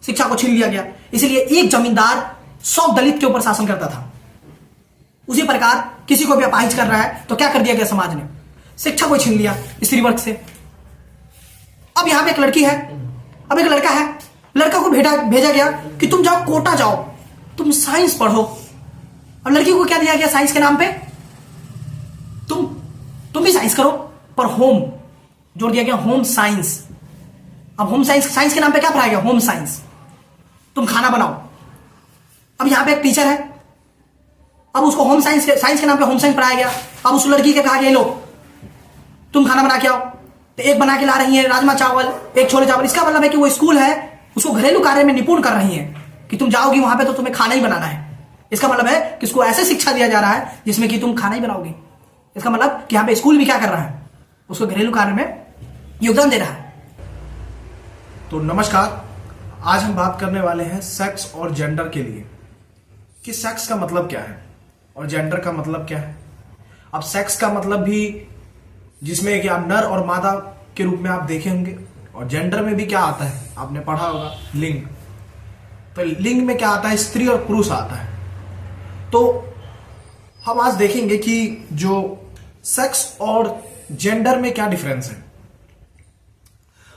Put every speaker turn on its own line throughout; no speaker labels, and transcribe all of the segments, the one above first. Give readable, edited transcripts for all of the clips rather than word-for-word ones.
शिक्षा को छीन लिया गया। इसलिए एक जमींदार 100 दलित के ऊपर शासन करता था। उसी प्रकार किसी को भी अपाहिज कर रहा है तो क्या कर दिया गया समाज ने, शिक्षा को छीन लिया स्त्री वर्ग से। अब यहां पे एक लड़की है, अब एक लड़का है, लड़का को भेजा गया कि तुम जाओ कोटा जाओ, तुम साइंस पढ़ो। और लड़की को क्या दिया गया साइंस के नाम पे, तुम भी साइंस करो, पर होम जोड़ दिया गया, होम साइंस। अब होम साइंस के नाम पे क्या पढ़ाया गया, होम साइंस, तुम खाना बनाओ। अब यहां पे एक टीचर है, अब उसको होम साइंस के नाम पे होम साइंस पढ़ाया गया। अब उस लड़की के कहा गया लो तुम खाना बना के आओ, तो एक बना के ला रही है राजमा चावल, एक छोले चावल। इसका मतलब है कि वो स्कूल है उसको घरेलू कार्य में निपुण कर रही है कि तुम जाओगी वहां पे तो तुम्हें खाना ही बनाना है। इसका मतलब है कि इसको ऐसे शिक्षा दिया जा रहा है जिसमें कि तुम खाना ही बनाओगी। इसका मतलब कि यहां पे स्कूल भी क्या कर रहा है, उसको घरेलू कार्य में योगदान दे रहा है।
तो नमस्कार, आज हम बात करने वाले हैं सेक्स और जेंडर के लिए कि सेक्स का मतलब क्या है और जेंडर का मतलब क्या है। अब सेक्स का मतलब भी जिसमें कि आप नर और मादा के रूप में आप देखे होंगे, और जेंडर में भी क्या आता है आपने पढ़ा होगा, लिंग। तो लिंग में क्या आता है, स्त्री और पुरुष आता है। तो हम आज देखेंगे कि जो सेक्स और जेंडर में क्या डिफरेंस है।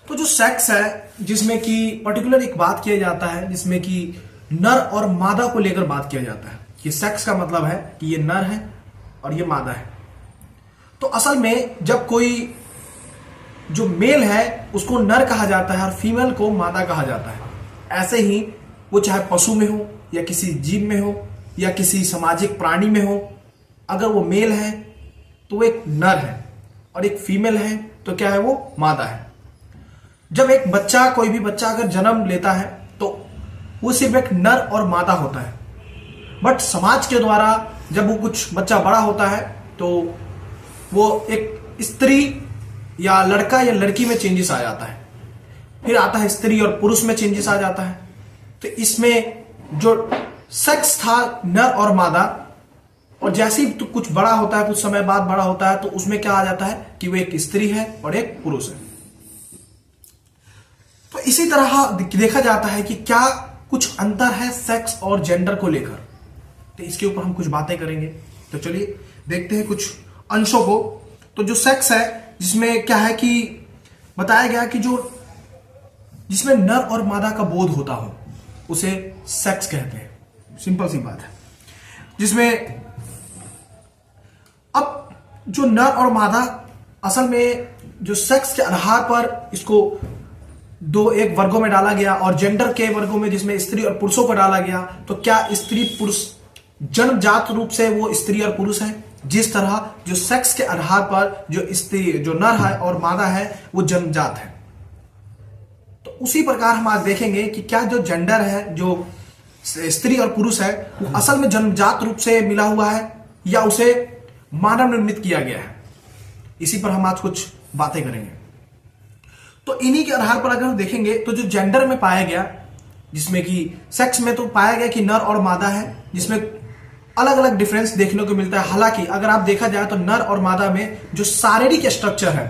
तो जो सेक्स है जिसमें कि पर्टिकुलर एक बात किया जाता है जिसमें कि नर और मादा को लेकर बात किया जाता है कि सेक्स का मतलब है कि ये नर है और ये मादा है। तो असल में जब कोई जो मेल है उसको नर कहा जाता है और फीमेल को मादा कहा जाता है। ऐसे ही वो चाहे पशु में हो या किसी जीव में हो या किसी सामाजिक प्राणी में हो, अगर वो मेल है तो वो एक नर है और एक फीमेल है तो क्या है, वो मादा है। जब एक बच्चा, कोई भी बच्चा अगर जन्म लेता है तो वो सिर्फ एक नर और मादा होता है। बट समाज के द्वारा जब वो कुछ बच्चा बड़ा होता है तो वो एक स्त्री या लड़का या लड़की में चेंजेस आ जाता है, फिर आता है स्त्री और पुरुष में चेंजेस आ जाता है। तो इसमें जो सेक्स था नर और मादा, और जैसे ही तो कुछ बड़ा होता है, कुछ समय बाद बड़ा होता है, तो उसमें क्या आ जाता है कि वो एक स्त्री है और एक पुरुष है। तो इसी तरह देखा जाता है कि क्या कुछ अंतर है सेक्स और जेंडर को लेकर। तो इसके ऊपर हम कुछ बातें करेंगे। तो चलिए देखते हैं कुछ अंशों को। तो जो सेक्स है जिसमें क्या है कि बताया गया कि जो जिसमें नर और मादा का बोध होता हो उसे सेक्स कहते हैं। सिंपल सी बात है। जिसमें अब जो नर और मादा असल में जो सेक्स के आधार पर इसको दो एक वर्गों में डाला गया और जेंडर के वर्गों में जिसमें स्त्री और पुरुषों को डाला गया। तो क्या स्त्री पुरुष जन्मजात रूप से वो स्त्री और पुरुष है, जिस तरह जो सेक्स के आधार पर जो स्त्री जो नर है और मादा है वो जन्मजात है। तो उसी प्रकार हम आज देखेंगे कि क्या जो जेंडर है, जो स्त्री और पुरुष है, वो असल में जन्मजात रूप से मिला हुआ है या उसे मानव निर्मित किया गया है। इसी पर हम आज कुछ बातें करेंगे। तो इन्हीं के आधार पर अगर हम देखेंगे तो जो जेंडर में पाया गया, जिसमें कि सेक्स में तो पाया गया कि नर और मादा है, जिसमें अलग अलग डिफरेंस देखने को मिलता है। हालांकि अगर आप देखा जाए तो नर और मादा में जो शारीरिक स्ट्रक्चर है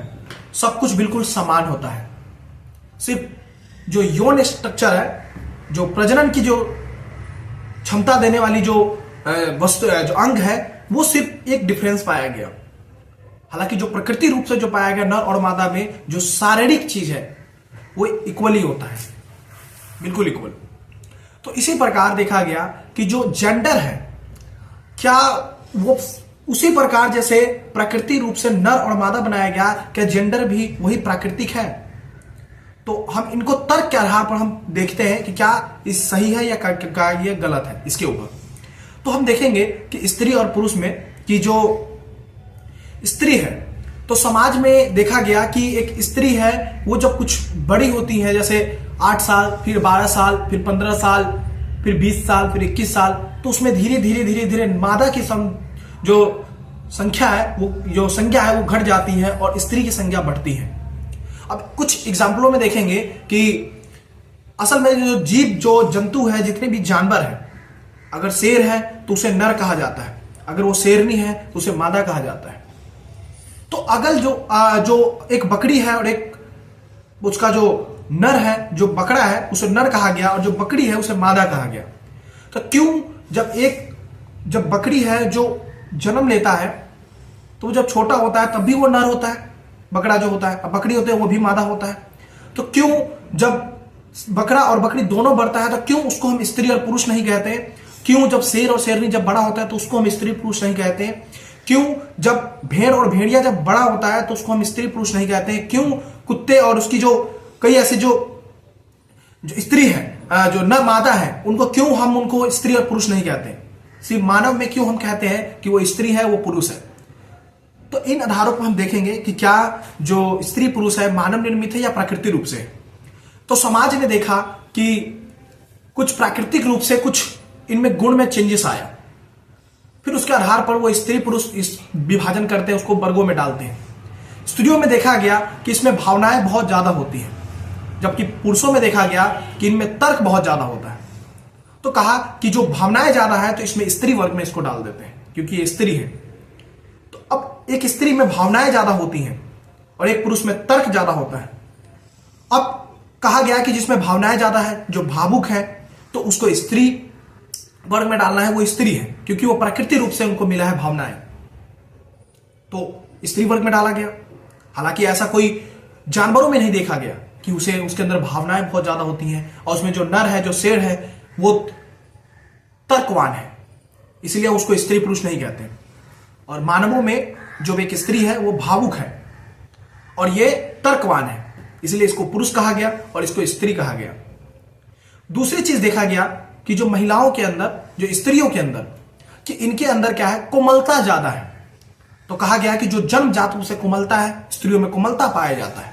सब कुछ बिल्कुल समान होता है। सिर्फ जो यौन स्ट्रक्चर है, जो प्रजनन की जो क्षमता देने वाली जो वस्तु जो अंग है, वो सिर्फ एक डिफरेंस पाया गया। हालांकि जो प्रकृति रूप से जो पाया गया नर और मादा में जो शारीरिक चीज है वो इक्वली होता है, बिल्कुल इक्वल। तो इसी प्रकार देखा गया कि जो जेंडर है क्या वो उसी प्रकार जैसे प्रकृति रूप से नर और मादा बनाया गया, क्या जेंडर भी वही प्राकृतिक है। तो हम इनको तर्क के आधार पर हम देखते हैं कि क्या इस सही है या ये गलत है। इसके ऊपर तो हम देखेंगे कि स्त्री और पुरुष में कि जो स्त्री है तो समाज में देखा गया कि एक स्त्री है वो जब कुछ बड़ी होती है, जैसे 8 साल, फिर 12 साल, फिर 15 साल, फिर 20 साल, फिर 21 साल, तो उसमें धीरे धीरे मादा की जो संख्या है वो जो संज्ञा है वो घट जाती है और स्त्री की संज्ञा बढ़ती है। अब कुछ एग्जाम्पलों में देखेंगे कि असल में जो जीव जो जंतु है, जितने भी जानवर है, अगर शेर है तो उसे नर कहा जाता है, अगर वो शेरनी है तो उसे मादा कहा जाता है। तो अगर जो एक बकरी है और एक उसका जो नर है, जो बकरा है उसे नर कहा गया और जो बकरी है उसे मादा कहा गया। तो क्यों जब बकरी है जो जन्म लेता है तो जब छोटा होता है तब भी वो नर होता है, बकरा जो होता है, अब बकरी होते हैं वो भी मादा होता है। तो क्यों जब बकरा और बकरी दोनों बढ़ता है तो क्यों उसको हम स्त्री और पुरुष नहीं कहते? क्यों जब शेर और शेरनी जब बड़ा होता है तो उसको हम स्त्री पुरुष नहीं कहते? क्यों जब भेड़ और भेड़िया जब बड़ा होता है तो उसको हम स्त्री पुरुष नहीं कहते? क्यों कुत्ते और उसकी जो कई ऐसे जो स्त्री है, जो नर मादा है, उनको क्यों हम उनको स्त्री और पुरुष नहीं कहते? सिर्फ मानव में क्यों हम कहते हैं कि वो स्त्री है वो पुरुष है? तो इन आधारों पर हम देखेंगे कि क्या जो स्त्री पुरुष है मानव निर्मित है या प्राकृतिक रूप से। तो समाज ने देखा कि कुछ प्राकृतिक रूप से कुछ इनमें गुण में चेंजेस आया, फिर उसके आधार पर वो स्त्री पुरुष इस विभाजन करते हैं, उसको वर्गों में डालते हैं। स्त्रियों में देखा गया कि इसमें भावनाएं बहुत ज्यादा होती हैं, जबकि पुरुषों में देखा गया कि इनमें तर्क बहुत ज्यादा होता है। तो कहा कि जो भावनाएं ज्यादा है तो इसमें स्त्री वर्ग में इसको डाल देते हैं क्योंकि ये स्त्री है। तो अब एक स्त्री में भावनाएं ज्यादा होती हैं और एक पुरुष में तर्क ज्यादा होता है। अब कहा गया कि जिसमें भावनाएं ज्यादा है, जो भावुक है, तो उसको स्त्री वर्ग में डालना है, वो स्त्री है क्योंकि वो प्राकृतिक रूप से उनको मिला है भावनाएं, तो स्त्री वर्ग में डाला गया। हालांकि ऐसा कोई जानवरों में नहीं देखा गया कि उसके अंदर भावनाएं बहुत ज्यादा होती हैं और उसमें जो नर है, जो शेर है, वो तर्कवान है, इसलिए उसको स्त्री पुरुष नहीं कहते। और मानवों में जो एक स्त्री है वो भावुक है और ये तर्कवान है, इसलिए इसको पुरुष कहा गया और इसको स्त्री कहा गया। दूसरी चीज देखा गया कि जो महिलाओं के अंदर, जो स्त्रियों के अंदर, कि इनके अंदर क्या है, कोमलता ज्यादा है। तो कहा गया कि जो जन्मजात रूप से कोमलता है, स्त्रियों में कोमलता पाया जाता है,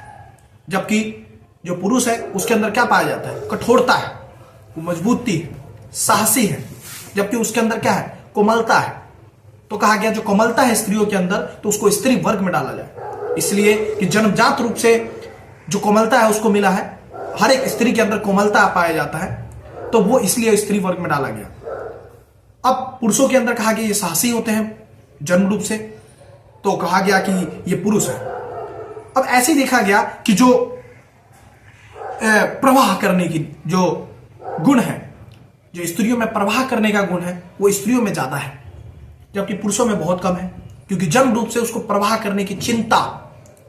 जबकि जो पुरुष है उसके अंदर क्या पाया जाता है, कठोरता है, वो मजबूती है, साहसी है, जबकि उसके अंदर क्या है, कोमलता है। तो कहा गया जो कोमलता है स्त्रियों के अंदर तो उसको स्त्री वर्ग में डाला जाए, इसलिए कि जन्मजात रूप से जो कोमलता है उसको मिला है, हर एक स्त्री के अंदर कोमलता पाया जाता है, तो वो इसलिए स्त्री वर्ग में डाला गया। अब पुरुषों के अंदर कहा गया ये साहसी होते हैं जन्म रूप से, तो कहा गया कि ये पुरुष है। अब ऐसे ही देखा गया कि जो प्रवाह करने की जो गुण है, जो स्त्रियों में प्रवाह करने का गुण है, वो स्त्रियों में ज्यादा है, जबकि पुरुषों में बहुत कम है, क्योंकि जन्म रूप से उसको प्रवाह करने की चिंता।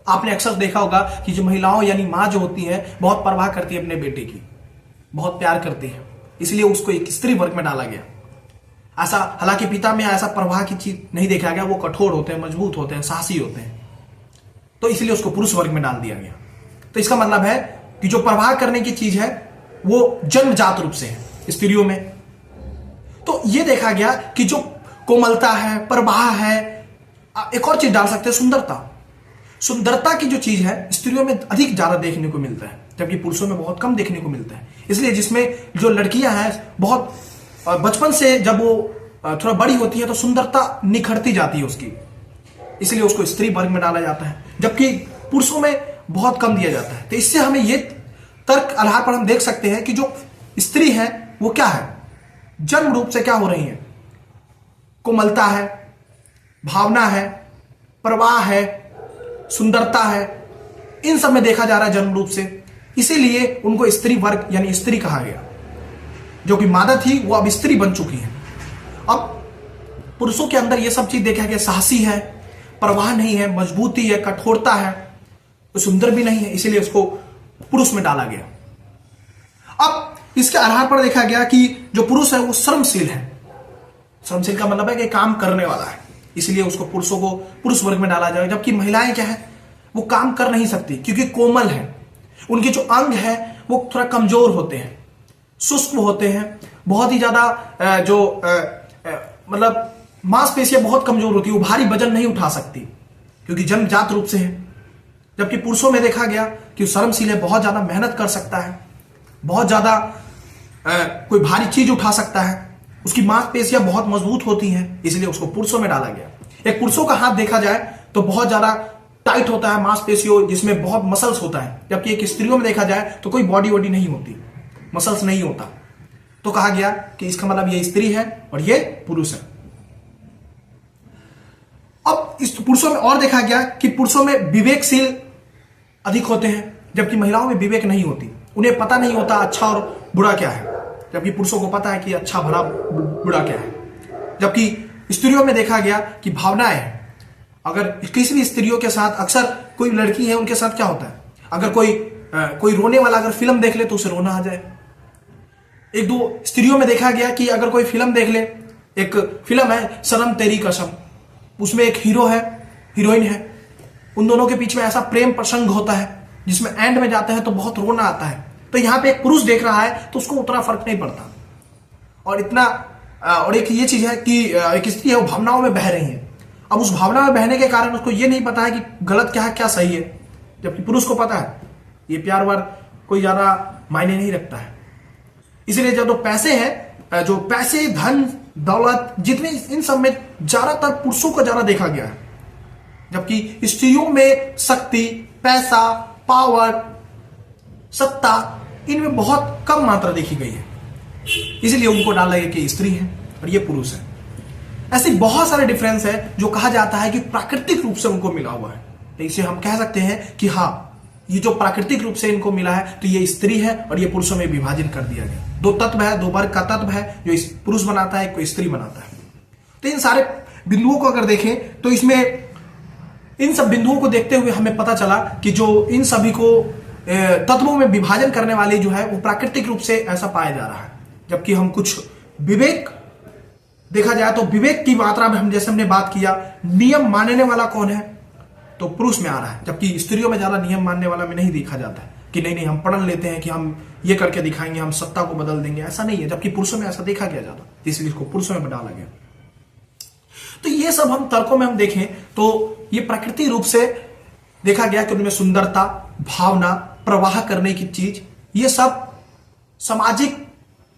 आपने अक्सर देखा होगा कि जो महिलाओं यानी मां जो होती है बहुत परवाह करती है अपने बेटे की, बहुत प्यार करती है, इसलिए उसको एक स्त्री वर्ग में डाला गया। ऐसा हालांकि पिता में ऐसा प्रवाह की चीज नहीं देखा गया, वो कठोर होते हैं, मजबूत होते हैं, साहसी होते हैं, तो इसलिए उसको पुरुष वर्ग में डाल दिया गया। तो इसका मतलब है कि जो प्रवाह करने की चीज है वो जन्मजात रूप से है स्त्रियों में। तो ये देखा गया कि जो कोमलता है, प्रवाह है, एक और चीज डाल सकते हैं, सुंदरता। सुंदरता की जो चीज है स्त्रियों में अधिक ज्यादा देखने को मिलता है, जबकि पुरुषों में बहुत कम देखने को मिलता है। इसलिए जिसमें जो लड़कियां हैं बहुत बचपन से जब वो थोड़ा बड़ी होती है तो सुंदरता निखरती जाती है उसकी, इसलिए उसको स्त्री वर्ग में डाला जाता है, जबकि पुरुषों में बहुत कम दिया जाता है। तो इससे हमें ये तर्क आधार पर हम देख सकते हैं कि जो स्त्री है वो क्या है, जन्म रूप से क्या हो रही है, कोमलता है, भावना है, प्रवाह है, सुंदरता है, इन सब में देखा जा रहा है जन्म रूप से, इसीलिए उनको स्त्री वर्ग यानी स्त्री कहा गया। जो कि मादा थी वो अब स्त्री बन चुकी है। अब पुरुषों के अंदर ये सब चीज देखा गया, साहसी है, प्रवाह नहीं है, मजबूती है, कठोरता है, तो सुंदर भी नहीं है, इसीलिए उसको पुरुष में डाला गया। अब इसके आधार पर देखा गया कि जो पुरुष है वो श्रमशील है। श्रमशील का मतलब है कि काम करने वाला है, इसलिए उसको पुरुषों को पुरुष वर्ग में डाला जाए। जबकि महिलाएं क्या है, वो काम कर नहीं सकती क्योंकि कोमल है, उनके जो अंग है वो थोड़ा कमजोर होते हैं, शुष्क होते हैं, बहुत ही ज्यादा जो मतलब मांसपेशियां बहुत कमजोर होती है, वो भारी वजन नहीं उठा सकती क्योंकि जन्मजात रूप से है। जबकि पुरुषों में देखा गया कि श्रमशील है, बहुत ज्यादा मेहनत कर सकता है, बहुत ज्यादा कोई भारी चीज उठा सकता है, उसकी मांसपेशियां बहुत मजबूत होती हैं, इसलिए उसको पुरुषों में डाला गया। एक पुरुषों का हाथ देखा जाए तो बहुत ज्यादा टाइट होता है, मांसपेशियों जिसमें बहुत मसल्स होता है, जबकि एक स्त्रियों में देखा जाए तो कोई बॉडी वॉडी नहीं होती, मसल्स नहीं होता। तो कहा गया कि इसका मतलब ये स्त्री है और ये पुरुष है। अब इस पुरुषों में और देखा गया कि पुरुषों में विवेकशील अधिक होते हैं, जबकि महिलाओं में विवेक नहीं होती। उन्हें पता नहीं होता अच्छा और बुरा क्या है, जबकि पुरुषों को पता है कि अच्छा भला बुरा क्या है। जबकि स्त्रियों में देखा गया कि भावनाएं हैं। अगर किसी भी स्त्रियों के साथ, अक्सर कोई लड़की है उनके साथ क्या होता है, अगर कोई रोने वाला अगर फिल्म देख ले तो उसे रोना आ जाए। एक दो स्त्रियों में देखा गया कि अगर कोई फिल्म देख ले, एक फिल्म है सनम तेरी कसम, उसमें एक हीरो है, हीरोइन है, उन दोनों के बीच में ऐसा प्रेम प्रसंग होता है जिसमें एंड में जाते हैं तो बहुत रोना आता है। तो यहां पे एक पुरुष देख रहा है तो उसको उतना फर्क नहीं पड़ता, और एक ये चीज है कि एक स्त्री है वो भावनाओं में बह रही है। अब उस भावना में बहने के कारण उसको ये नहीं पता है कि गलत क्या है क्या सही है, जबकि पुरुष को पता है ये प्यार वार कोई ज्यादा मायने नहीं रखता है। इसलिए जब तो पैसे हैं, जो पैसे धन दौलत जितने, इन सब में ज्यादातर पुरुषों को ज्यादा देखा गया है, जबकि स्त्रियों में शक्ति, पैसा, पावर, सत्ता, इनमें बहुत कम मात्रा देखी गई है। इसीलिए उनको डाला गया कि स्त्री है और ये पुरुष है। ऐसे बहुत सारे डिफरेंस है जो कहा जाता है कि प्राकृतिक रूप से उनको मिला हुआ है। तो इसे हम कह सकते हैं कि हाँ, ये जो प्राकृतिक रूप से इनको मिला है तो ये स्त्री है और ये पुरुषों में विभाजन कर दिया गया। दो तत्व है, दो वर्ग का तत्व है, जो इस पुरुष बनाता है, कोई स्त्री बनाता है। तो इन सारे बिंदुओं को अगर देखें तो इसमें इन सब बिंदुओं को देखते हुए हमें पता चला कि जो इन सभी को तत्वों में विभाजन करने वाले जो है वो प्राकृतिक रूप से ऐसा पाया जा रहा है। जबकि हम कुछ विवेक देखा जाए तो विवेक की मात्रा में हम, जैसे हमने बात किया, नियम मानने वाला कौन है तो पुरुष में आ रहा है, जबकि स्त्रियों में ज्यादा नियम मानने वाला में नहीं देखा जाता है कि नहीं हम पढ़ लेते हैं कि हम ये करके दिखाएंगे, हम सत्ता को बदल देंगे, ऐसा नहीं है। जबकि पुरुषों में ऐसा देखा गया ज्यादा, इसलिए इसको पुरुषों में डाला गया। तो ये सब हम तर्कों में हम देखें तो ये प्रकृति रूप से देखा गया कि उनमें सुंदरता, भावना, प्रवाह करने की चीज, ये सब सामाजिक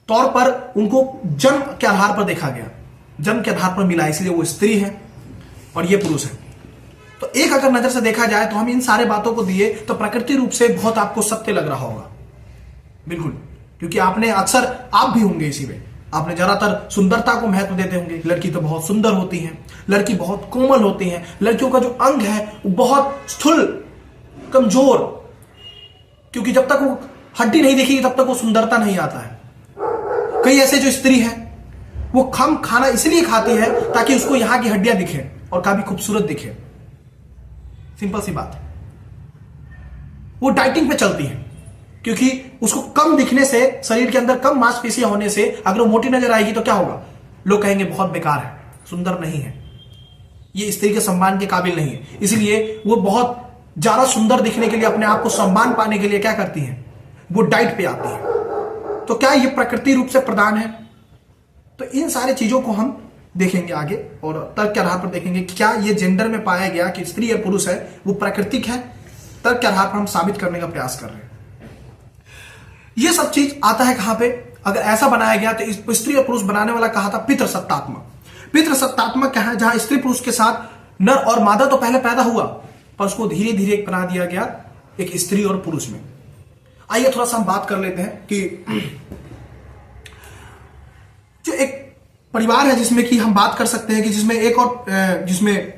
तौर पर उनको जन्म के आधार पर देखा गया, जन्म के आधार पर मिला, इसलिए वो स्त्री है और ये पुरुष है। तो एक अगर नजर से देखा जाए तो हम इन सारे बातों को दिए तो प्रकृति रूप से बहुत आपको सत्य लग रहा होगा, बिल्कुल, क्योंकि आपने अक्सर, आप भी होंगे इसी में, आपने ज्यादातर सुंदरता को महत्व देते होंगे। लड़की तो बहुत सुंदर होती है, लड़की बहुत कोमल होती है, लड़कियों का जो अंग है वो बहुत स्थूल, कमजोर, क्योंकि जब तक वो हड्डी नहीं दिखेगी तब तक वो सुंदरता नहीं आता है। कई ऐसे जो स्त्री है वो कम खाना इसलिए खाती है ताकि उसको यहां की हड्डियां दिखे और काफी खूबसूरत दिखे, सिंपल सी बात। वो डाइटिंग पे चलती है क्योंकि उसको कम दिखने से, शरीर के अंदर कम मांसपेशियां होने से अगर वो मोटी नजर आएगी तो क्या होगा, लोग कहेंगे बहुत बेकार है, सुंदर नहीं है, ये स्त्री के सम्मान के काबिल नहीं है। इसलिए वो बहुत ज्यादा सुंदर दिखने के लिए, अपने आप को सम्मान पाने के लिए क्या करती है, वो डाइट पे आती है। तो क्या ये प्रकृति रूप से प्रदान है? तो इन सारे चीजों को हम देखेंगे आगे और तर्क के आधार पर देखेंगे कि क्या ये जेंडर में पाया गया कि स्त्री या पुरुष है वो प्राकृतिक है, तर्क के आधार पर हम साबित करने का प्रयास कर रहे हैं। ये सब चीज आता है कहां पे, अगर ऐसा बनाया गया तो स्त्री और पुरुष बनाने वाला कहा था पितृसत्तात्मक। पितृसत्तात्मक क्या है, जहां स्त्री पुरुष के साथ नर और मादा तो पहले पैदा हुआ पर उसको धीरे धीरे बना दिया गया एक स्त्री और पुरुष में। आइए थोड़ा सा हम बात कर लेते हैं कि जो एक परिवार है जिसमें कि हम बात कर सकते हैं कि जिसमें एक और जिसमें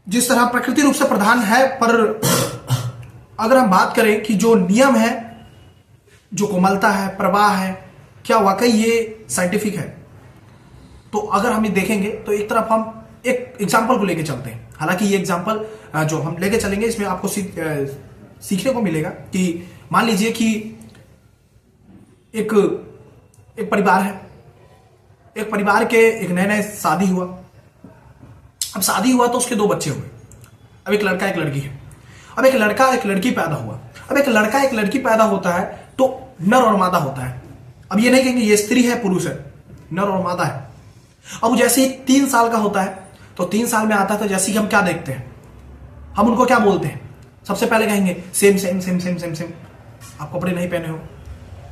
जिस तरह प्रकृति रूप से प्रधान है, पर अगर हम बात करें कि जो नियम है, जो कोमलता है, प्रवाह है, क्या वाकई ये साइंटिफिक है? तो अगर हम ये देखेंगे तो एक तरफ हम एक एग्जाम्पल को लेके चलते हैं। हालांकि ये एग्जाम्पल जो हम लेके चलेंगे इसमें आपको सीखने को मिलेगा कि मान लीजिए कि एक परिवार है, एक परिवार के एक नए नए शादी हुआ। अब शादी हुआ तो उसके दो बच्चे हुए। अब एक लड़का एक लड़की है। अब एक लड़का एक लड़की पैदा हुआ। अब एक लड़का एक लड़की पैदा होता है तो नर और मादा होता है। अब ये नहीं कहेंगे ये स्त्री है पुरुष है, नर और मादा है। अब जैसे ही 3 साल का होता है तो 3 साल में आता है तो जैसे कि हम क्या देखते हैं, हम उनको क्या बोलते हैं, सबसे पहले कहेंगे same same same same same same, आप कपड़े नहीं पहने हो।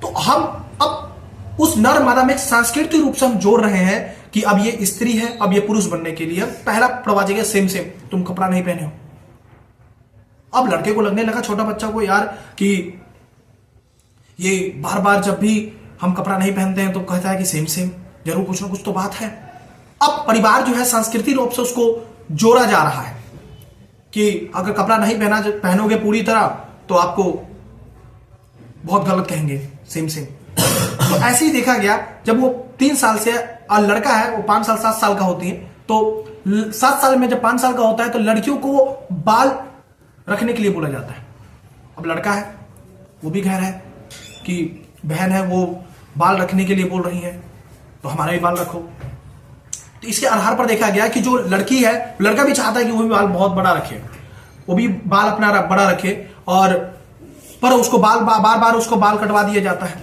तो हम अब उस नर मादा में सांस्कृतिक रूप से हम जोड़ रहे हैं कि अब ये स्त्री है, अब ये पुरुष बनने के लिए पहला प्रवाचक है सेम सेम, तुम कपड़ा नहीं पहने हो। अब लड़के को लगने लगा, छोटा बच्चा को, यार कि ये बार बार जब भी हम कपड़ा नहीं पहनते हैं तो कहता है कि सेम सेम, जरूर कुछ ना कुछ तो बात है। अब परिवार जो है सांस्कृतिक रूप से उसको जोड़ा जा रहा है। कि अगर कपड़ा नहीं पहनोगे पूरी तरह तो आपको बहुत गलत कहेंगे, सेम सेम। तो ऐसे ही देखा गया, जब वो 3 साल से लड़का है वो 5 साल 7 साल का होती है, तो 7 साल में जब 5 साल का होता है तो लड़कियों को बाल रखने के लिए बोला जाता है। अब लड़का है वो भी कह रहा है कि बहन है वो बाल रखने के लिए बोल रही है तो हमारा भी बाल रखो। तो इसके आधार पर देखा गया कि जो लड़की है, लड़का भी चाहता है कि वो भी बाल बहुत बड़ा रखे, वो भी बाल अपना बड़ा रखे, और पर उसको बार बार उसको बाल कटवा दिया जाता है,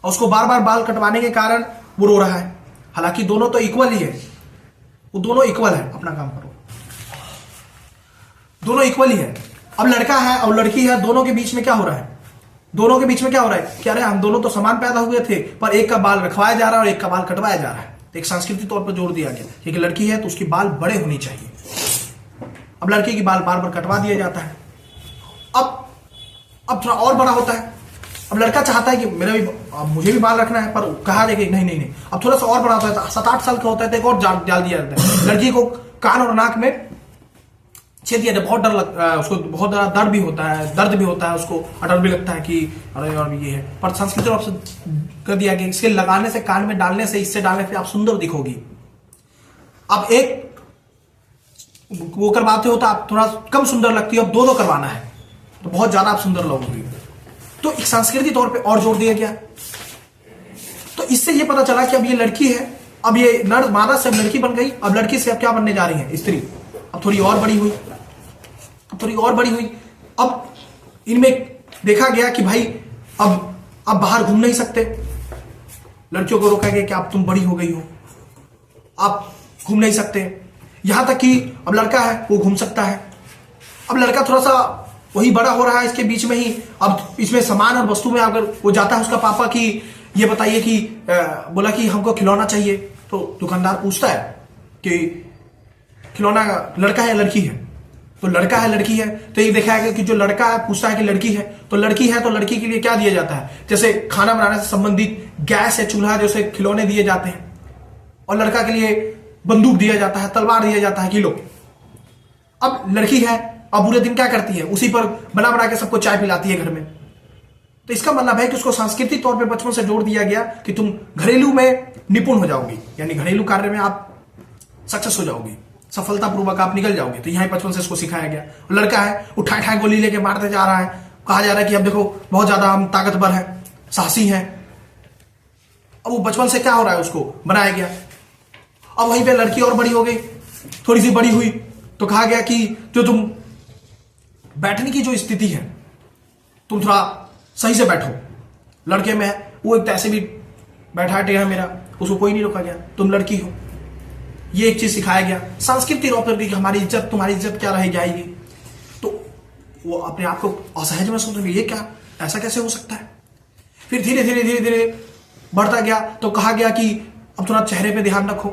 और उसको बार बार बाल कटवाने के कारण वो रो रहा है। हालांकि दोनों तो इक्वल ही है, वो दोनों इक्वल है, अपना काम करो, दोनों इक्वल ही है। अब लड़का है और लड़की है, दोनों के बीच में क्या हो रहा है? दोनों के बीच में क्या हो रहा है? क्या रहे हम दोनों तो समान पैदा हुए थे, पर एक का बाल रखवाया जा रहा है और एक का बाल कटवाया जा रहा है। तो एक सांस्कृतिक तौर पर जोर दिया गया कि लड़की है तो उसकी बाल बड़े होनी चाहिए। अब लड़के की बाल बार बार कटवा दिया जाता है। अब थोड़ा और बड़ा होता है, अब लड़का चाहता है कि मुझे भी बाल रखना है, पर कहा जाए कि नहीं। अब थोड़ा सा और बड़ा होता है, 7-8 साल का होता है तो एक और डाल दिया जाता है। लड़की को कान और नाक में छेद दिया जाता है, बहुत डर लगता है उसको, बहुत ज्यादा दर्द भी होता है उसको, और डर भी लगता है कि अरे और भी ये है। पर सांस्कृतिक रूप से कर दिया गया इसके लगाने से, कान में डालने से, इससे डालने से आप सुंदर दिखोगी। अब एक वो करवाते हो तो आप थोड़ा कम सुंदर लगती हो, अब 2 करवाना है तो बहुत ज्यादा आप सुंदर लगोगी। तो एक सांस्कृतिक तौर पे और जोर दिया गया। तो इससे ये पता चला कि अब ये लड़की है, अब ये नर मादा से अब लड़की बन गई, अब लड़की से अब क्या बनने जा रही है? स्त्री। अब थोड़ी और बड़ी हुई, अब इनमें देखा गया कि भाई अब बाहर घूम नहीं सकते, लड़कियों को रोका गया कि अब तुम बड़ी हो गई हो, आप घूम नहीं सकते। यहां तक कि अब लड़का है वो घूम सकता है। अब लड़का थोड़ा सा वही बड़ा हो रहा है, इसके बीच में ही अब इसमें सामान और वस्तु में अगर वो जाता है उसका पापा कि ये बताइए कि बोला कि हमको खिलौना चाहिए, तो दुकानदार पूछता है कि खिलौना लड़का है लड़की है? तो लड़का है लड़की है, तो ये देखा है कि जो लड़का है पूछता है कि लड़की है तो लड़की के लिए क्या दिया जाता है? जैसे खाना बनाने से संबंधित गैस या चूल्हा जैसे खिलौने दिए जाते हैं, और लड़का के लिए बंदूक दिया जाता है, तलवार दिया जाता है कि लो। अब लड़की है, अब पूरे दिन क्या करती है? उसी पर बना के सबको चाय पिलाती है घर में। तो इसका मतलब है कि उसको सांस्कृतिक तौर पे बचपन से जोड़ दिया गया कि तुम घरेलू में निपुण हो जाओगी, यानी घरेलू कार्य में आप सक्सेस हो जाओगी, सफलतापूर्वक आप निकल जाओगे। तो यहां बचपन से इसको सिखाया गया। लड़का है उठाए गोली लेके मारते जा रहा है, कहा जा रहा है कि अब देखो बहुत ज्यादा हम ताकतवर है, साहसी हैं। अब वो बचपन से क्या हो रहा है, उसको बनाया गया। अब वहीं पे लड़की और बड़ी हो गई, थोड़ी सी बड़ी हुई तो कहा गया कि जो तुम बैठने की जो स्थिति है तुम थोड़ा सही से बैठो। लड़के में है वो एक ऐसे भी बैठा टेढ़ा मेरा, उसको कोई नहीं रोका गया, तुम लड़की हो। ये एक चीज सिखाया गया। सांस्कृतिक रूप से हमारी इज्जत, तुम्हारी इज्जत क्या रह जाएगी। तो वो अपने आप को असहज महसूस होंगे, ये क्या, ऐसा कैसे हो सकता है। फिर धीरे धीरे बढ़ता गया तो कहा गया कि अब थोड़ा चेहरे पे ध्यान रखो।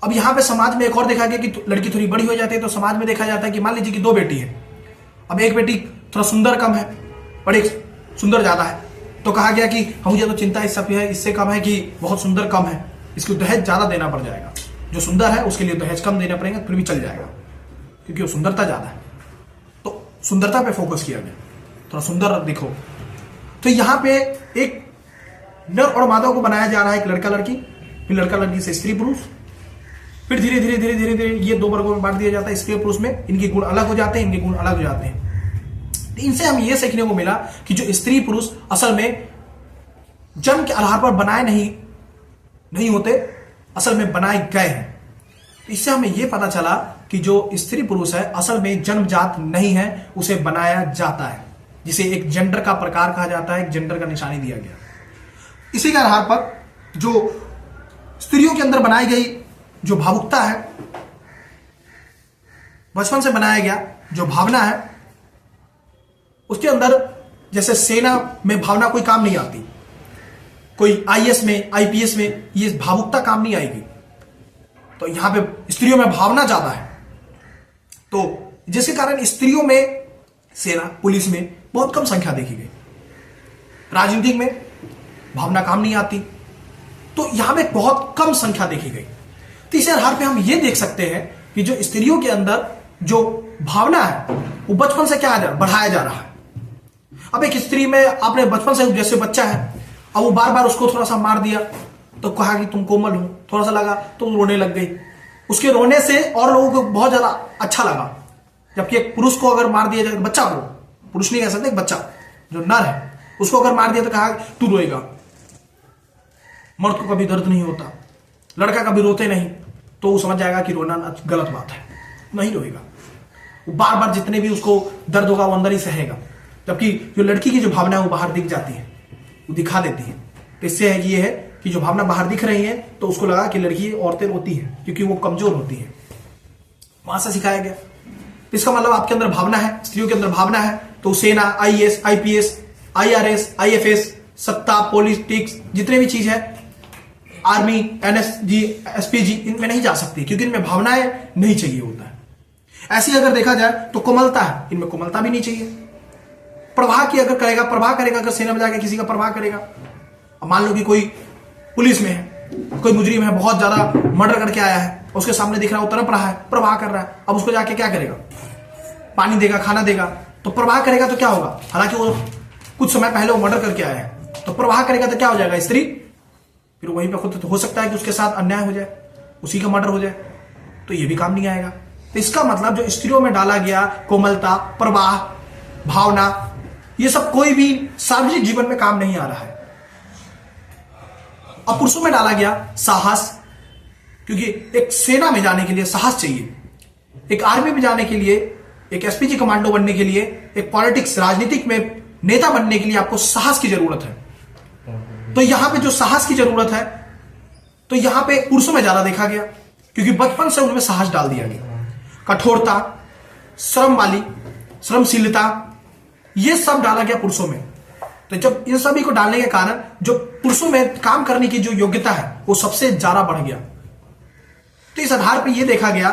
अब यहां पे समाज में एक और देखा गया कि लड़की थोड़ी बड़ी हो जाती है तो समाज में देखा जाता है कि मान लीजिए कि 2 बेटी है, अब एक बेटी थोड़ा सुंदर कम है और एक सुंदर ज्यादा है, तो कहा गया कि हम मुझे तो चिंता इस सब है, इससे कम है कि बहुत सुंदर कम है, इसको दहेज ज्यादा देना पड़ जाएगा। जो सुंदर है उसके लिए दहेज कम देना पड़ेगा, फिर भी चल जाएगा क्योंकि वो सुंदरता ज्यादा है। तो सुंदरता पे फोकस किया गया, थोड़ा सुंदर दिखो। तो यहां पे एक नर और मादा को बनाया जा रहा है, एक लड़का लड़की, फिर लड़का लड़की से स्त्री पुरुष, फिर धीरे धीरे ये 2 वर्गों में बांट दिया जाता है। स्त्री और पुरुष में इनके गुण अलग हो जाते हैं, इनके गुण अलग हो जाते हैं। तो इनसे हम ये सीखने को मिला कि जो स्त्री पुरुष असल में जन्म के आधार पर बनाए नहीं होते, असल में बनाए गए हैं। तो इससे हमें यह पता चला कि जो स्त्री पुरुष है असल में जन्मजात नहीं है, उसे बनाया जाता है, जिसे एक जेंडर का प्रकार कहा जाता है, एक जेंडर का निशानी दिया गया। इसी के आधार पर जो स्त्रियों के अंदर बनाई गई जो भावुकता है, बचपन से बनाया गया जो भावना है, उसके अंदर जैसे सेना में भावना कोई काम नहीं आती, कोई आईएएस में आईपीएस में ये भावुकता काम नहीं आएगी, तो यहां पे स्त्रियों में भावना ज्यादा है। तो जिसके कारण स्त्रियों में सेना पुलिस में बहुत कम संख्या देखी गई। राजनीति में भावना काम नहीं आती, तो यहां पे बहुत कम संख्या देखी गई। तो इस आधार पे हम ये देख सकते हैं कि जो स्त्रियों के अंदर जो भावना है वो बचपन से क्या बढ़ाया जा रहा है। अब एक स्त्री में आपने बचपन से, जैसे बच्चा है, अब वो बार बार उसको थोड़ा सा मार दिया तो कहा कि तुम कोमल हो, थोड़ा सा लगा तुम रोने लग गई। उसके रोने से और लोगों को बहुत ज्यादा अच्छा लगा। जबकि एक पुरुष को अगर मार दिया जाए, बच्चा को, पुरुष नहीं कह सकते, एक बच्चा जो नर है उसको अगर मार दिया तो कहा तू रोएगा। मर्द को कभी दर्द नहीं होता, लड़का कभी रोते नहीं, तो वो समझ जाएगा कि रोना गलत बात है, नहीं रोएगा। वो बार बार जितने भी उसको दर्द होगा वो अंदर ही सहेगा। जबकि जो लड़की की जो भावना है वो बाहर दिख जाती है, वो दिखा देती है। तो इससे है कि ये है कि जो भावना बाहर दिख रही है तो उसको लगा कि लड़की, औरतें रोती हैं क्योंकि वो कमजोर होती है, वहां से सिखाया गया। तो इसका मतलब आपके अंदर भावना है, स्त्रियों के अंदर भावना है, तो सेना, आईएएस, आईपीएस, आईआरएस, आईएफएस, सत्ता, पॉलिटिक्स, जितने भी चीज है, आर्मी, एनएसजी, एसपीजी, इनमें नहीं जा सकती क्योंकि इनमें भावनाएं नहीं चाहिए होता है। ऐसी अगर देखा जाए तो कोमलता है, इनमें कोमलता भी नहीं चाहिए। प्रवाह की अगर करेगा, प्रवाह करेगा, अगर सेना में जाकर किसी का प्रवाह करेगा, अब मान लो कि कोई पुलिस में है, कोई मुजरिम है, बहुत ज्यादा मर्डर करके आया है, उसके सामने दिख रहा है, वो तड़प रहा है, प्रवाह कर रहा है, अब उसको जाके क्या करेगा? पानी देगा, खाना देगा, तो प्रवाह करेगा तो क्या होगा? हालांकि वो कुछ समय पहले वो मर्डर करके आया है, तो प्रवाह करेगा तो क्या हो जाएगा? स्त्री फिर वहीं पे खुद तो हो सकता है कि उसके साथ अन्याय हो जाए, उसी का मर्डर हो जाए, तो ये भी काम नहीं आएगा। तो इसका मतलब जो स्त्रियों में डाला गया कोमलता, प्रवाह, भावना, ये सब कोई भी सार्वजनिक जीवन में काम नहीं आ रहा है। अब पुरुषों में डाला गया साहस, क्योंकि एक सेना में जाने के लिए साहस चाहिए, एक आर्मी में जाने के लिए, एक एसपीजी कमांडो बनने के लिए, एक पॉलिटिक्स, राजनीतिक में नेता बनने के लिए आपको साहस की जरूरत है। तो यहां पे जो साहस की जरूरत है, तो यहां पे पुरुषों में ज्यादा देखा गया क्योंकि बचपन से उनमें साहस डाल दिया गया। कठोरता, श्रम वाली, श्रमशीलता, ये सब डाला गया पुरुषों में। तो जब इन सभी को डालने के कारण जो पुरुषों में काम करने की जो योग्यता है वो सबसे ज्यादा बढ़ गया। तो इस आधार पर यह देखा गया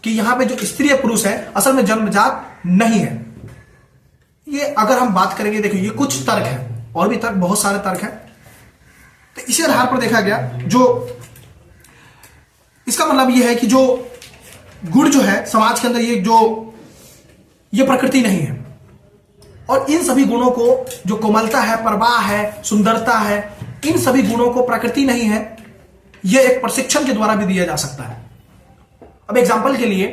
कि यहां पे जो स्त्री पुरुष है असल में जन्मजात नहीं है। ये अगर हम बात करेंगे, देखिए ये कुछ तर्क है, और भी तर्क, बहुत सारे तर्क हैं। तो इसी आधार पर देखा गया, जो इसका मतलब यह है कि जो गुण जो है समाज के अंदर, ये प्रकृति नहीं है। और इन सभी गुणों को, जो कोमलता है, प्रवाह है, सुंदरता है, इन सभी गुणों को प्रकृति नहीं है, यह एक प्रशिक्षण के द्वारा भी दिया जा सकता है। अब एग्जाम्पल के लिए,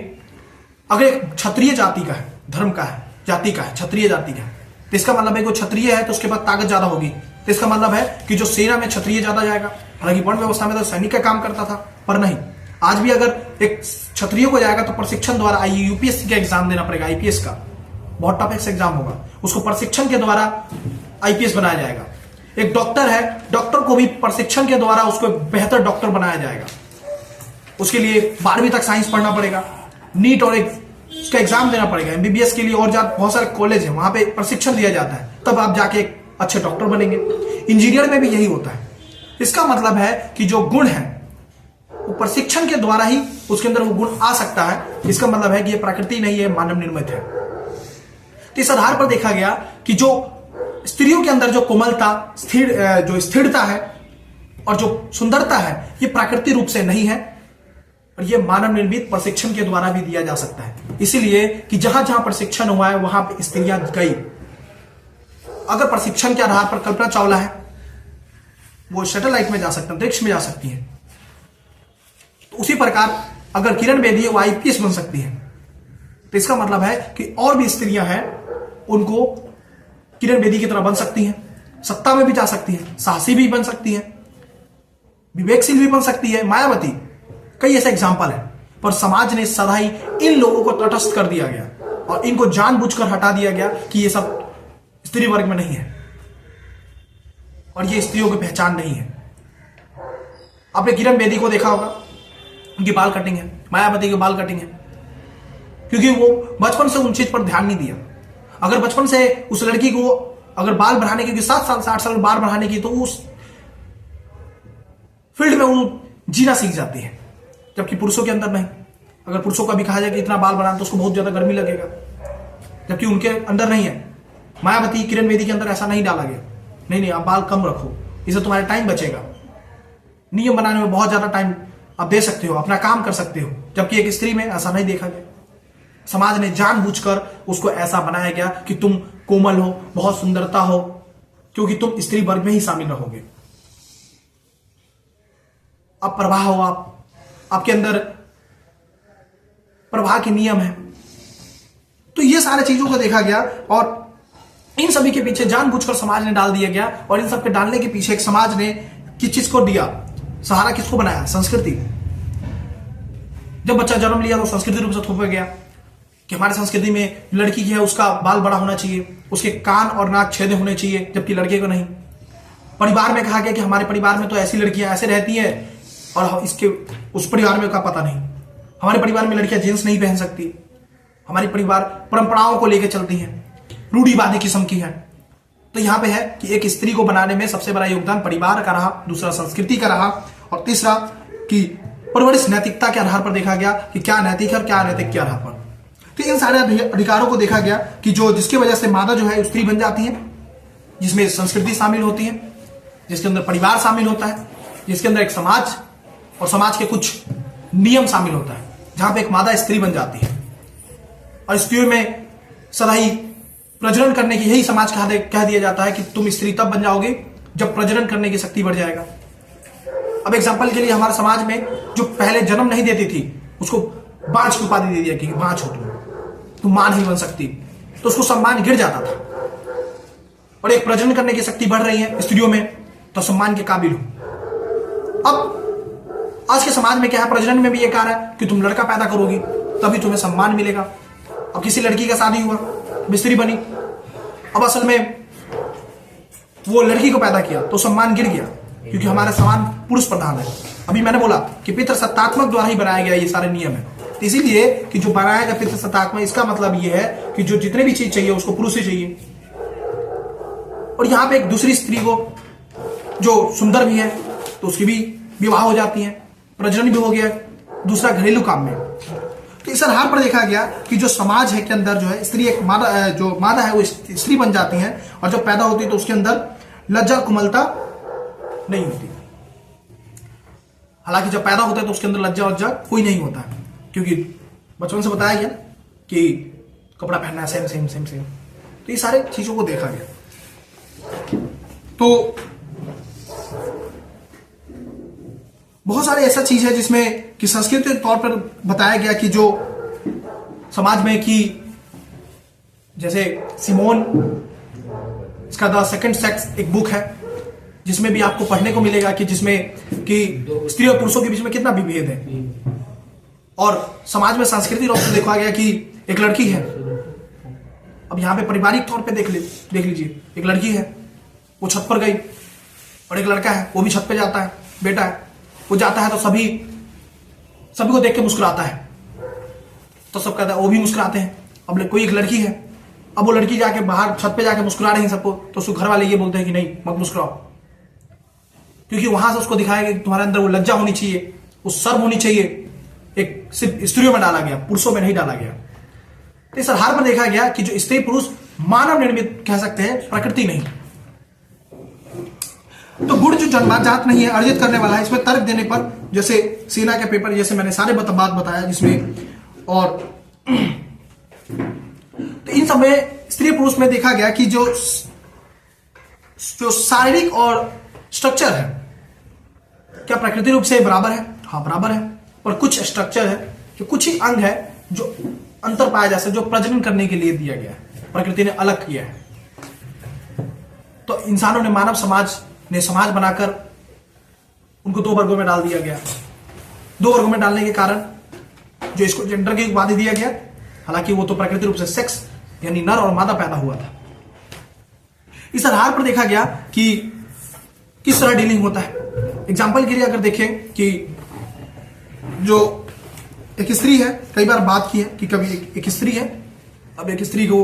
अगर एक क्षत्रिय जाति का है, धर्म का है, जाति का है, क्षत्रिय जाति का है, तो इसका मतलब है कि वो क्षत्रिय है तो उसके पास ताकत ज्यादा होगी, तो इसका मतलब है कि जो सेना में क्षत्रिय ज्यादा जाएगा। हालांकि वर्ण व्यवस्था में तो सैनिक का काम करता था, पर नहीं, आज भी अगर एक क्षत्रिय को जाएगा तो प्रशिक्षण द्वारा, यूपीएससी का एग्जाम देना पड़ेगा, आईपीएस का बहुत टफ एक एग्जाम होगा, उसको प्रशिक्षण के द्वारा आईपीएस बनाया जाएगा। एक डॉक्टर है, डॉक्टर को भी प्रशिक्षण के द्वारा उसको बेहतर डॉक्टर बनाया जाएगा। उसके लिए 12वीं तक साइंस पढ़ना पड़ेगा, नीट और एक उसका एग्जाम देना पड़ेगा। एमबीबीएस के लिए और बहुत सारे कॉलेज हैं, वहां पे प्रशिक्षण दिया जाता है, तब आप जाके एक अच्छे डॉक्टर बनेंगे। इंजीनियर में भी यही होता है। इसका मतलब है कि जो गुण है वो प्रशिक्षण के द्वारा ही उसके अंदर वो गुण आ सकता है। इसका मतलब है कि ये प्रकृति नहीं है, मानव निर्मित है। तो इस आधार पर देखा गया कि जो स्त्रियों के अंदर जो कोमलता, जो स्थिरता है और जो सुंदरता है, ये प्राकृतिक रूप से नहीं है, और ये मानव निर्मित प्रशिक्षण के द्वारा भी दिया जा सकता है। इसीलिए कि जहां जहां प्रशिक्षण हुआ है वहां पर स्त्रियां गई। अगर प्रशिक्षण के आधार पर कल्पना चावला है, वो सैटेलाइट में जा सकते हैं, अंतरिक्ष में जा सकती हैं, तो उसी प्रकार अगर किरण बेदी है वो आईपीएस बन सकती है। तो इसका मतलब है कि और भी स्त्रियां हैं, उनको किरण बेदी की तरह बन सकती हैं, सत्ता में भी जा सकती हैं, साहसी भी बन सकती हैं, विवेकशील भी बन सकती है, मायावती, कई ऐसे एग्जाम्पल है। पर समाज ने सदा ही इन लोगों को तटस्थ कर दिया गया और इनको जानबूझकर हटा दिया गया कि ये सब स्त्री वर्ग में नहीं है और ये स्त्रियों की पहचान नहीं है। आपने किरण बेदी को देखा होगा, उनकी बाल कटिंग है, मायावती की बाल कटिंग है, क्योंकि वो बचपन से उन चीज पर ध्यान नहीं दिया। अगर बचपन से उस लड़की को अगर बाल बढ़ाने की, 7 साल 8 साल बाल बढ़ाने की, तो उस फील्ड में वो जीना सीख जाती है, जबकि पुरुषों के अंदर नहीं। अगर पुरुषों का भी कहा जाए कि इतना बाल बढ़ाना, तो उसको बहुत ज्यादा गर्मी लगेगा, जबकि उनके अंदर नहीं है। मायावती, किरण बेदी के अंदर ऐसा नहीं डाला गया, नहीं आप बाल कम रखो, इससे तुम्हारा टाइम बचेगा। नियम बनाने में बहुत ज्यादा टाइम आप दे सकते हो, अपना काम कर सकते हो, जबकि एक स्त्री में ऐसा नहीं देखा गया। समाज ने जानबूझकर उसको ऐसा बनाया गया कि तुम कोमल हो, बहुत सुंदरता हो, क्योंकि तुम स्त्री वर्ग में ही शामिल रहोगे। अब प्रवाह हो, आपके अंदर प्रवाह के नियम है। तो ये सारे चीजों को देखा गया और इन सभी के पीछे जानबूझकर समाज ने डाल दिया गया। और इन सब के डालने के पीछे एक समाज ने किस चीज को दिया, सहारा किसको बनाया? संस्कृति। जब बच्चा जन्म लिया तो संस्कृति रूप से थोपा गया कि हमारी संस्कृति में लड़की की है उसका बाल बड़ा होना चाहिए, उसके कान और नाक छेदे होने चाहिए, जबकि लड़के को नहीं। परिवार में कहा गया कि हमारे परिवार में तो ऐसी लड़कियां ऐसे रहती हैं और इसके उस परिवार में का पता नहीं। हमारे परिवार में लड़कियां जींस नहीं पहन सकती। हमारी परिवार परंपराओं को लेकर चलती हैं, रूढ़िवादी किस्म की है। तो यहां पे है कि एक स्त्री को बनाने में सबसे बड़ा योगदान परिवार का रहा, दूसरा संस्कृति का रहा, और तीसरा कि परवरिश नैतिकता के आधार पर देखा गया कि क्या नैतिक है और क्या अनैतिक के आधार पर। तो इन सारे अधिकारों को देखा गया कि जिसकी वजह से मादा जो है स्त्री बन जाती है, जिसमें संस्कृति शामिल होती है, जिसके अंदर परिवार शामिल होता है, जिसके अंदर एक समाज और समाज के कुछ नियम शामिल होता है, जहां पे एक मादा स्त्री बन जाती है। और स्त्रियों में सदा ही प्रजनन करने की यही समाज कह दिया जाता है कि तुम स्त्री तब बन जाओगे जब प्रजनन करने की शक्ति बढ़ जाएगा। अब एग्जाम्पल के लिए हमारे समाज में जो पहले जन्म नहीं देती थी उसको बांझ की उपाधि दे दिया कि बांझ हो तुम मां नहीं बन सकती, तो उसको सम्मान गिर जाता था। और एक प्रजनन करने की शक्ति बढ़ रही है स्त्रियों में, तो सम्मान के काबिल हो। अब आज के समाज में क्या है, प्रजनन में भी ये कहा है कि तुम लड़का पैदा करोगी तभी तुम्हें सम्मान मिलेगा। अब किसी लड़की का शादी हुआ, मिस्त्री बनी, अब असल में वो लड़की को पैदा किया तो सम्मान गिर गया, क्योंकि हमारा समाज पुरुष प्रधान है। अभी मैंने बोला कि पितृसत्तात्मक द्वारा ही बनाया गया ये सारे नियम है। तो इसीलिए कि जो बनाया गया पितृसत्तात्मक, इसका मतलब ये है कि जो जितने भी चीज चाहिए उसको पुरुष ही चाहिए। और यहां पे एक दूसरी स्त्री को जो सुंदर भी है तो उसकी भी विवाह हो जाती है, प्रजनन भी हो गया, दूसरा घरेलू काम में। तो इस आधार पर देखा गया कि जो समाज है के अंदर जो है स्त्री एक मादा है वो स्त्री बन जाती है, और जब पैदा होती है तो उसके अंदर लज्जा कोमलता नहीं होती। हालांकि जब पैदा होता है तो उसके अंदर लज्जा वज्जा कोई नहीं होता है, क्योंकि बचपन से बताया गया कि कपड़ा पहनना है सेम सेम सेम सेम। तो ये सारे चीजों को देखा गया। तो बहुत सारे ऐसा चीज है जिसमें कि संस्कृति के तौर पर बताया गया कि जो समाज में कि जैसे सिमोन, इसका द सेकंड सेक्स एक बुक है जिसमें भी आपको पढ़ने को मिलेगा कि जिसमें कि स्त्री और पुरुषों के बीच में कितना विभेद है। और समाज में सांस्कृतिक रूप से देखा गया कि एक लड़की है, अब यहां पे पारिवारिक तौर पे देख लीजिए, एक लड़की है वो छत पर गई, और एक लड़का है वो भी छत पे जाता है, बेटा है वो जाता है तो सभी को देख के मुस्कुराता है, तो सब कहता है वो भी मुस्कुराते हैं। अब कोई एक लड़की है, अब वो लड़की जाके बाहर छत पे जाके मुस्कुरा रही है सबको, तो उसको घर वाले ये बोलते हैं कि नहीं मत मुस्कुराओ, क्योंकि वहां से उसको दिखाया गया कि तुम्हारे अंदर वो लज्जा होनी चाहिए, वो शर्म होनी चाहिए। एक सिर्फ स्त्रियों में डाला गया, पुरुषों में नहीं डाला गया। तो इस आधार पर देखा गया कि जो स्त्री पुरुष मानव निर्मित कह सकते हैं, प्रकृति नहीं। तो गुण जो जन्मजात नहीं है, अर्जित करने वाला है, इसमें तर्क देने पर जैसे सेना के पेपर जैसे मैंने सारे बात बताया जिसमें, और तो इन सब में स्त्री पुरुष में देखा गया कि जो शारीरिक और स्ट्रक्चर है क्या प्रकृति रूप से बराबर है? हाँ बराबर है, पर कुछ स्ट्रक्चर है जो कुछ ही अंग है जो अंतर पाया जा सकता है, जो प्रजनन करने के लिए दिया गया है, प्रकृति ने अलग किया है। तो इंसानों ने, मानव समाज ने समाज बनाकर उनको दो वर्गों में डाल दिया गया। दो वर्गों में डालने के कारण जो इसको जेंडर की उपाधि दिया गया, हालांकि वो तो प्रकृति रूप से सेक्स यानी नर और मादा पैदा हुआ था। इस आधार पर देखा गया कि किस तरह डीलिंग होता है। एग्जाम्पल के लिए अगर देखें कि जो एक स्त्री है, कई बार बात की है कि कभी एक स्त्री है, अब एक स्त्री को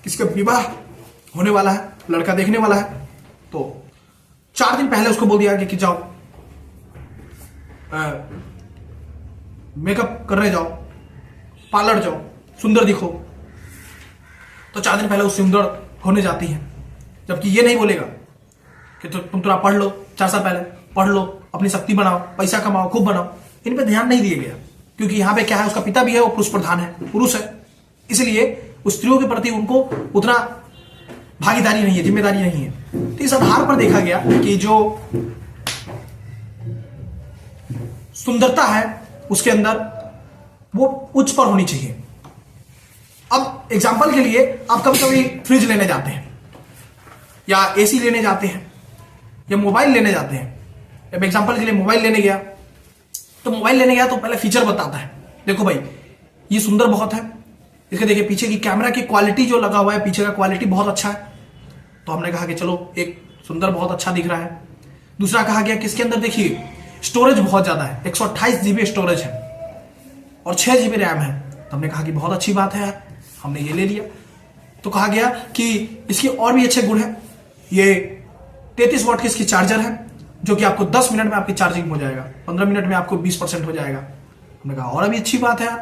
किसका विवाह होने वाला है, लड़का देखने वाला है, तो 4 दिन पहले उसको बोल दिया कि जाओ मेकअप करने जाओ, पार्लर जाओ, सुंदर दिखो। तो 4 दिन पहले वो सुंदर होने जाती है, जबकि ये नहीं बोलेगा कि तुम थोड़ा पढ़ लो, 4 साल पहले पढ़ लो, अपनी शक्ति बनाओ, पैसा कमाओ, खूब बनाओ। इन पे ध्यान नहीं दिया गया। क्योंकि यहां पे क्या है, उसका पिता भी है, वो पुरुष प्रधान है, पुरुष है, इसलिए उस स्त्रियों के प्रति उनको उतना भागीदारी नहीं है, जिम्मेदारी नहीं है। तो इस आधार पर देखा गया कि जो सुंदरता है उसके अंदर वो उच्च पर होनी चाहिए। अब एग्जाम्पल के लिए आप कभी कभी फ्रिज लेने जाते हैं या एसी लेने जाते हैं या मोबाइल लेने जाते हैं। अब एग्जाम्पल के लिए मोबाइल लेने गया, तो मोबाइल लेने गया तो पहले फीचर बताता है, देखो भाई ये सुंदर बहुत है, इसके देखिए पीछे की कैमरा की क्वालिटी जो लगा हुआ है, पीछे का क्वालिटी बहुत अच्छा है। तो हमने कहा कि चलो एक सुंदर बहुत अच्छा दिख रहा है। दूसरा कहा गया कि इसके अंदर देखिए स्टोरेज बहुत ज्यादा है, 128 GB स्टोरेज है और 6 GB रैम है। तो हमने कहा कि बहुत अच्छी बात है, हमने ये ले लिया। तो कहा गया कि इसके और भी अच्छे गुण हैं, ये 33 वाट की इसकी चार्जर है जो कि आपको 10 मिनट में आपकी चार्जिंग हो जाएगा, 15 मिनट में आपको 20% हो जाएगा। हमने कहा और अभी अच्छी बात है।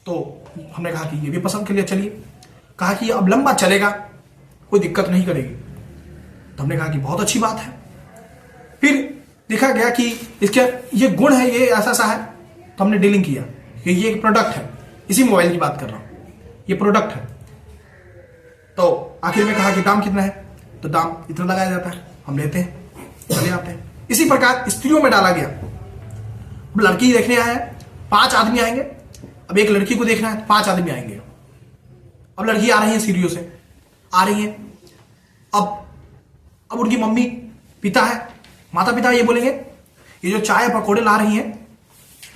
तो हमने कहा कि ये भी पसंद कर लिया। चलिए, कहा कि अब लंबा चलेगा, कोई दिक्कत नहीं करेगी। तो हमने कहा कि बहुत अच्छी बात है। फिर देखा गया कि इसके ये गुण है, ये ऐसा सा है। तो हमने डीलिंग किया कि ये एक प्रोडक्ट है, इसी मोबाइल की बात कर रहा हूं, ये प्रोडक्ट है। तो आखिर में कहा कि दाम कितना है, तो दाम इतना लगाया जाता है, हम लेते हैं, चले आते हैं। इसी प्रकार स्त्रियों में डाला गया। अब लड़की देखने आए हैं, 5 आदमी आएंगे, अब एक लड़की को देखना है, 5 आदमी आएंगे। अब लड़की आ रही है, सीढ़ियों से आ रही है। अब उनकी मम्मी पिता है, माता पिता ये बोलेंगे ये जो चाय पकौड़े ला रही हैं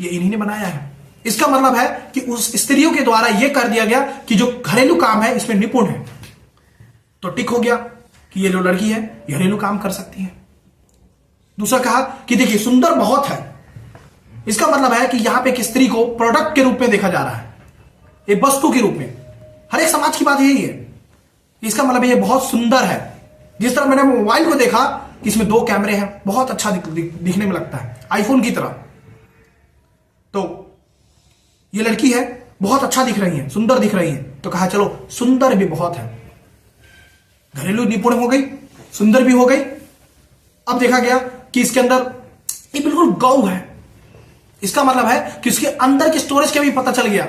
ये इन्हीं ने बनाया है। इसका मतलब है कि उस स्त्रियों के द्वारा ये कर दिया गया कि जो घरेलू काम है इसमें निपुण है। तो टिक हो गया कि ये जो लड़की है ये घरेलू काम कर सकती है। दूसरा कहा कि देखिए सुंदर बहुत है, इसका मतलब है कि यहां पे एक स्त्री को प्रोडक्ट के रूप में देखा जा रहा है, एक वस्तु के रूप में। हर एक समाज की बात यही है। इसका मतलब ये बहुत सुंदर है। जिस तरह मैंने मोबाइल को देखा कि इसमें 2 कैमरे हैं, बहुत अच्छा दिखने में लगता है, आईफोन की तरह। तो ये लड़की है, बहुत अच्छा दिख रही है, सुंदर दिख रही है। तो कहा चलो सुंदर भी बहुत है, घरेलू निपुण हो गई, सुंदर भी हो गई। अब देखा गया कि इसके अंदर ये बिल्कुल गौ है। इसका मतलब है कि उसके अंदर की स्टोरेज का भी पता चल गया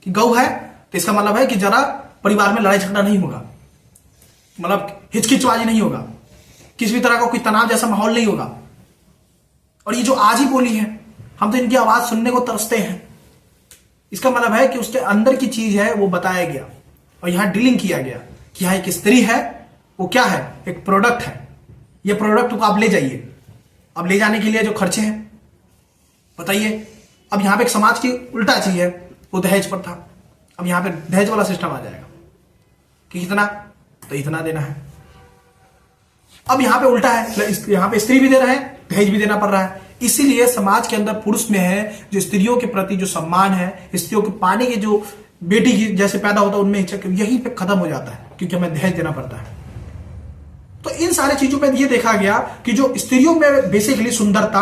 कि गौ है। तो इसका मतलब है कि जरा परिवार में लड़ाई झगड़ा नहीं होगा, मतलब हिचकिचबाजी नहीं होगा, किसी भी तरह का कोई तनाव जैसा माहौल नहीं होगा। और ये जो आज ही बोली है, हम तो इनकी आवाज सुनने को तरसते हैं। इसका मतलब है कि उसके अंदर की चीज है वो बताया गया और यहां डीलिंग किया गया कि यहां एक स्त्री है, वो क्या है, एक प्रोडक्ट है। ये प्रोडक्ट को आप ले जाइए। अब ले जाने के लिए जो खर्चे हैं बताइए। अब यहां पे एक समाज की उल्टा चीज है, वो दहेज पर था। अब यहां पे दहेज वाला सिस्टम आ जाएगा कि कितना, तो इतना देना है। अब यहां पे उल्टा है, यहां पे स्त्री भी दे रहा है, दहेज भी देना पड़ रहा है। इसीलिए समाज के अंदर पुरुष में है जो स्त्रियों के प्रति जो सम्मान है, स्त्रियों के पाने के जो बेटी की जैसे पैदा होता है उनमें इच्छा, यहीं पे खत्म हो जाता है क्योंकि हमें दहेज देना पड़ता है। तो इन सारे चीजों में ये देखा गया कि जो स्त्रियों में बेसिकली सुंदरता,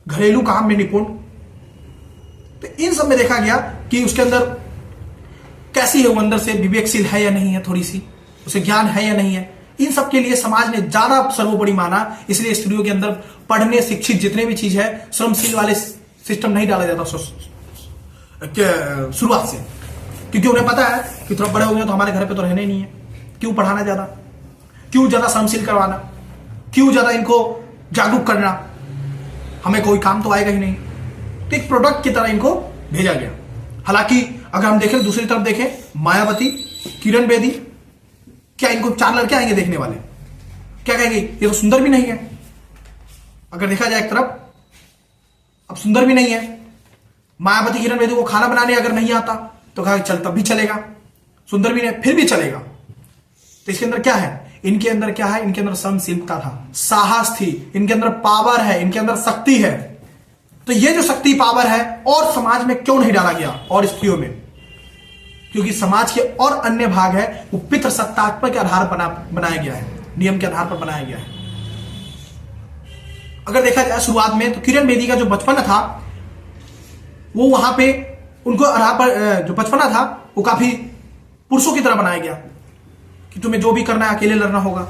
घरेलू काम में निपुण, तो इन सब में देखा गया कि उसके अंदर कैसी है, वो अंदर से विवेकशील है या नहीं है, थोड़ी सी उसे ज्ञान है या नहीं है। इन सब के लिए समाज ने ज्यादा सर्वोपरि माना। इसलिए स्त्रियों के अंदर पढ़ने, शिक्षित जितने भी चीज है, श्रमशील वाले सिस्टम नहीं डाला जाता शुरुआत से, क्योंकि उन्हें पता है कि थोड़ा बड़े हो गए तो हमारे घर पे तो रहने ही नहीं है, क्यों पढ़ाना ज्यादा, क्यों ज्यादा श्रमशील करवाना, क्यों ज्यादा इनको जागरूक करना, हमें कोई काम तो आएगा ही नहीं। तो एक प्रोडक्ट की तरह इनको भेजा गया। हालांकि अगर हम देखें दूसरी तरफ देखें, मायावती, किरण बेदी, क्या इनको 4 लड़के आएंगे देखने वाले, क्या कहेंगे ये तो सुंदर भी नहीं है। अगर देखा जाए एक तरफ, अब सुंदर भी नहीं है, मायावती किरण बेदी को खाना बनाने अगर नहीं आता तो कहा चल तब भी चलेगा, सुंदर भी नहीं फिर भी चलेगा। तो इसके अंदर क्या है, इनके अंदर क्या है, इनके अंदर सहनशीलता था, साहस थी, इनके अंदर पावर है, इनके अंदर शक्ति है। तो ये जो शक्ति पावर है और समाज में क्यों नहीं डाला गया, और स्त्रियों में, क्योंकि समाज के और अन्य भाग है वो पितृसत्तात्मक के आधार पर बनाया गया है, नियम के आधार पर बनाया गया है। अगर देखा जाए शुरुआत में तो किरण बेदी का जो बचपना था वो वहां पे उनको आधार पर जो बचपना था वो काफी पुरुषों की तरह बनाया गया कि तुम्हें जो भी करना है अकेले लड़ना होगा,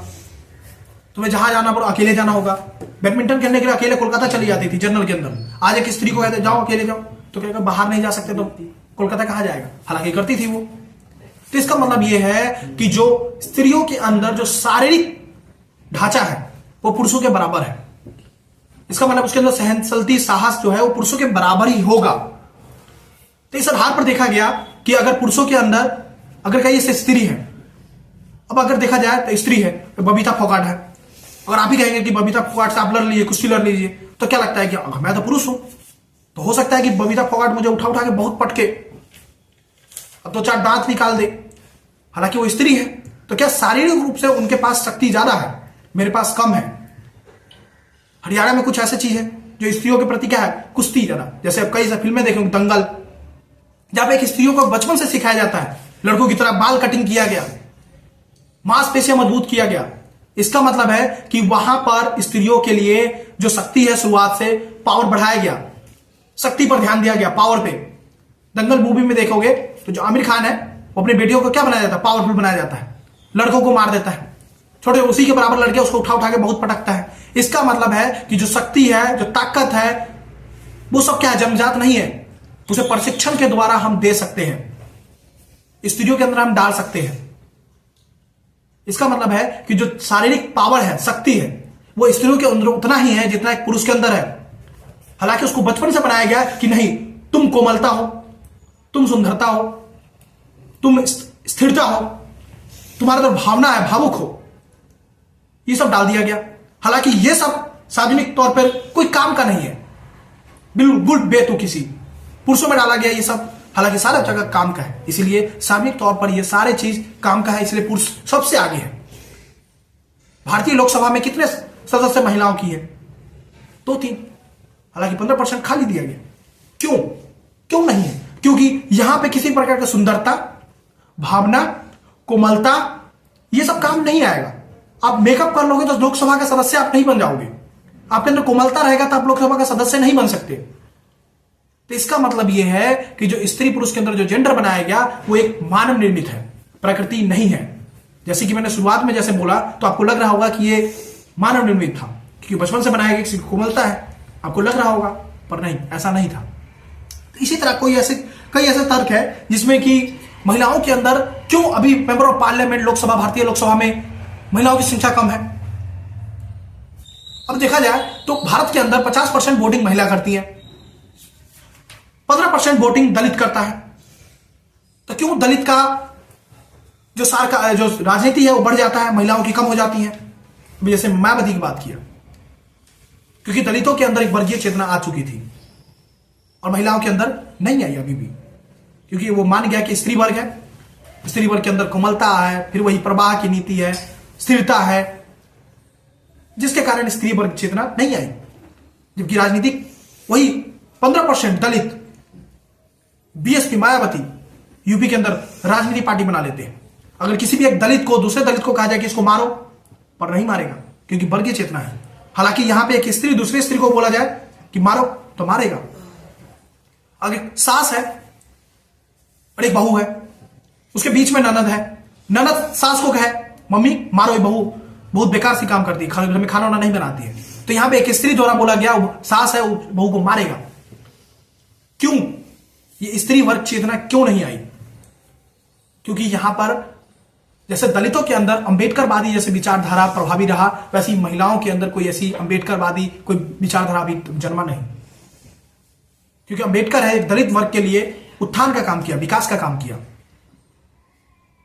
तुम्हें जहां जाना पड़ो अकेले जाना होगा। बैडमिंटन खेलने के लिए अकेले कोलकाता चली जाती थी जनरल के अंदर। आज एक स्त्री को कहते जाओ अकेले जाओ, तो कहेगा बाहर नहीं जा सकते तो कोलकाता कहां जाएगा, हालांकि करती थी वो। तो इसका मतलब यह है कि जो स्त्रियों के अंदर जो शारीरिक ढांचा है वो पुरुषों के बराबर है। इसका मतलब उसके अंदर सहनशक्ति, साहस जो है वो पुरुषों के बराबर ही होगा। तो इस आधार पर देखा गया कि अगर पुरुषों के अंदर अगर कहीं से स्त्री है, अब अगर देखा जाए तो स्त्री है तो बबीता फोगाट है। अगर आप ही कहेंगे कि बबीता फोगाट से आप लड़ लीजिए, कुश्ती लड़ लीजिए, तो क्या लगता है कि अगर मैं तो पुरुष हूं तो हो सकता है कि बबीता फोगाट मुझे उठा उठा के बहुत पटके, अब तो 4 दांत निकाल दे। हालांकि वो स्त्री है, तो क्या शारीरिक रूप से उनके पास शक्ति ज्यादा है, मेरे पास कम है। हरियाणा में कुछ ऐसी चीज है जो स्त्रियों के प्रति क्या है, कुश्ती ज्यादा। जैसे अब कई फिल्में देखेंगे, दंगल, जहां पे एक स्त्रियों को बचपन से सिखाया जाता है, लड़कों की तरह बाल कटिंग किया गया, मांसपेशियां मजबूत किया गया। इसका मतलब है कि वहां पर स्त्रियों के लिए जो शक्ति है शुरुआत से पावर बढ़ाया गया, शक्ति पर ध्यान दिया गया, पावर पे। दंगल मूवी में देखोगे तो जो आमिर खान है वो अपनी बेटियों को क्या बनाया जाता है, पावरफुल बनाया जाता है, लड़कों को मार देता है, छोटे उसी के बराबर लड़के उसको उठा उठा के बहुत पटकता है। इसका मतलब है कि जो शक्ति है, जो ताकत है, वो सब क्या है, जन्मजात नहीं है, उसे प्रशिक्षण के द्वारा हम दे सकते हैं, स्त्रियों के अंदर हम डाल सकते हैं। इसका मतलब है कि जो शारीरिक पावर है, शक्ति है, वो स्त्रियों के अंदर उतना ही है जितना एक पुरुष के अंदर है। हालांकि उसको बचपन से बनाया गया कि नहीं, तुम कोमलता हो, तुम सुंदरता हो, तुम स्थिरता हो, तुम्हारे अंदर भावना है, भावुक हो, ये सब डाल दिया गया। हालांकि ये सब सार्वजनिक तौर पर कोई काम का नहीं है, बिल्कुल बेतुकी सी पुरुषों में डाला गया ये सब, हालांकि सारा जगह काम का है। इसीलिए सार्वजनिक तौर पर ये सारे चीज काम का है, इसलिए पुरुष सबसे आगे है। भारतीय लोकसभा में कितने सदस्य महिलाओं की है, 2-3, हालांकि 15% खाली दिया गया। क्यों नहीं है? क्योंकि यहां पे किसी प्रकार की सुंदरता, भावना, कोमलता, ये सब काम नहीं आएगा। आप मेकअप कर लोगे तो लोकसभा का सदस्य आप नहीं बन जाओगे, आपके अंदर कोमलता रहेगा तो आप लोकसभा का सदस्य नहीं बन सकते। तो इसका मतलब यह है कि जो स्त्री पुरुष के अंदर जो जेंडर बनाया गया वो एक मानव निर्मित है, प्रकृति नहीं है। जैसे कि मैंने शुरुआत में जैसे बोला तो आपको लग रहा होगा कि ये मानव निर्मित था क्योंकि बचपन से बनाया गया, किसी को कोमलता है, आपको लग रहा होगा, पर नहीं, ऐसा नहीं था। तो इसी तरह कई ऐसे तर्क है जिसमें कि महिलाओं के अंदर क्यों अभी मेंबर ऑफ पार्लियामेंट लोकसभा, भारतीय लोकसभा में महिलाओं की संख्या कम है। अब देखा जाए तो भारत के अंदर 50% वोटिंग महिला करती है, 15% वोटिंग दलित करता है। तो क्यों दलित का जो राजनीति है वो बढ़ जाता है, महिलाओं की कम हो जाती है? जैसे मायावती की बात किया, क्योंकि दलितों के अंदर एक वर्गीय चेतना आ चुकी थी और महिलाओं के अंदर नहीं आई अभी भी, क्योंकि वो मान गया कि स्त्री वर्ग है, स्त्री वर्ग के अंदर कोमलता है, फिर वही प्रवाह की नीति है, स्थिरता है, जिसके कारण स्त्री वर्ग चेतना नहीं आई। जबकि राजनीतिक वही 15% दलित, बीएसपी मायावती यूपी के अंदर राजनीति पार्टी बना लेते हैं। अगर किसी भी एक दलित को दूसरे दलित को कहा जाए कि इसको मारो, पर नहीं मारेगा क्योंकि वर्गीय चेतना है। हालांकि यहां पे एक स्त्री दूसरी स्त्री को बोला जाए कि मारो तो मारेगा। अगर सास है और एक बहू है, उसके बीच में ननद है, ननद सास को कहे मम्मी मारो ये बहू बहुत बेकार सी काम करती है, खाना वाना नहीं बनाती है, तो यहां पे एक स्त्री द्वारा बोला गया सास है बहू को मारेगा। क्यों? ये स्त्री वर्ग चेतना क्यों नहीं आई? क्योंकि यहां पर जैसे दलितों के अंदर अंबेडकरवादी जैसे विचारधारा प्रभावी रहा, वैसी महिलाओं के अंदर कोई ऐसी अंबेडकरवादी कोई विचारधारा अभी जन्मा नहीं। क्योंकि अंबेडकर है दलित वर्ग के लिए उत्थान का काम किया, विकास का काम किया।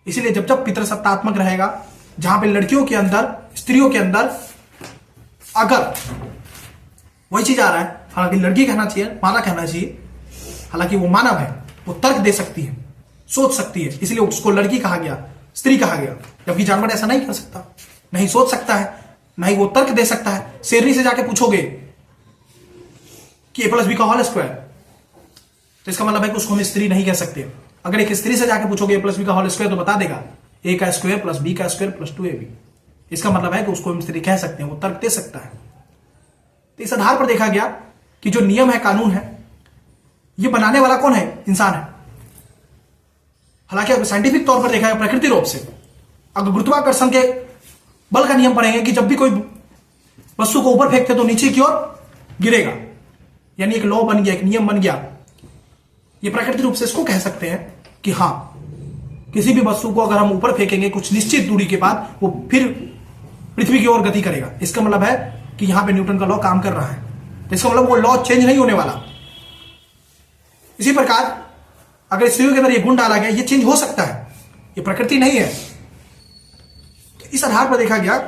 इसीलिए जब जब पितृसत्तात्मक रहेगा, जहां पे लड़कियों के अंदर, स्त्रियों के अंदर अगर वही चीज आ रहा है, हालांकि लड़की कहना चाहिए, मादा कहना चाहिए, हालांकि वो मानव है, वो तर्क दे सकती है, सोच सकती है, इसलिए उसको लड़की कहा गया, स्त्री कहा गया। जबकि जानवर ऐसा नहीं कर सकता, नहीं सोच सकता है, नहीं वो तर्क दे सकता है। शेरनी से जाके पूछोगे कि a+b का होल स्क्वायर, तो इसका मतलब है कि उसको हम स्त्री नहीं कह सकते। अगर एक स्त्री से जाके पूछोगे a+b का होल स्क्वायर तो बता देगा a का स्क्वायर प्लस b का स्क्वायर प्लस 2ab। इसका मतलब है कि उसको हम स्त्री कह सकते हैं, वो तर्क दे सकता है। तो इस आधार पर देखा गया कि जो नियम है, कानून है, ये बनाने वाला कौन है? इंसान है। हालांकि अगर साइंटिफिक तौर पर देखा गया प्रकृति रूप से, अगर गुरुत्वाकर्षण के बल का नियम पढ़ेंगे कि जब भी कोई वस्तु को ऊपर फेंकते तो नीचे की ओर गिरेगा, यानी एक लॉ बन गया, एक नियम बन गया ये प्राकृतिक रूप से इसको कह सकते हैं कि हां, किसी भी वस्तु को अगर हम ऊपर फेंकेंगे कुछ निश्चित दूरी के बाद वो फिर पृथ्वी की ओर गति करेगा। इसका मतलब है कि यहां पे न्यूटन का लॉ काम कर रहा है, तो इसका मतलब वो लॉ चेंज नहीं होने वाला। इसी प्रकार अगर स्त्रियों के अंदर ये गुण डाला गया, ये चेंज हो सकता है, ये प्रकृति नहीं है। तो इस आधार पर देखा गया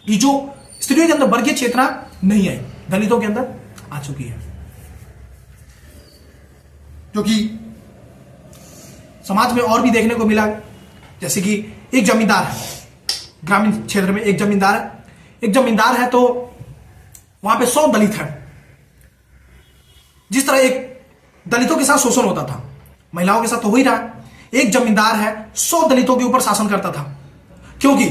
कि जो स्त्रियों के अंदर वर्गीय चेतना नहीं आई, दलितों के अंदर आ चुकी है, जो कि समाज में और भी देखने को मिला। जैसे कि एक जमींदार है, ग्रामीण क्षेत्र में एक जमींदार है, तो वहां पे 100 दलित हैं। जिस तरह एक दलितों के साथ शोषण होता था, महिलाओं के साथ तो हो ही रहा। एक जमींदार है, 100 दलितों के ऊपर शासन करता था, क्योंकि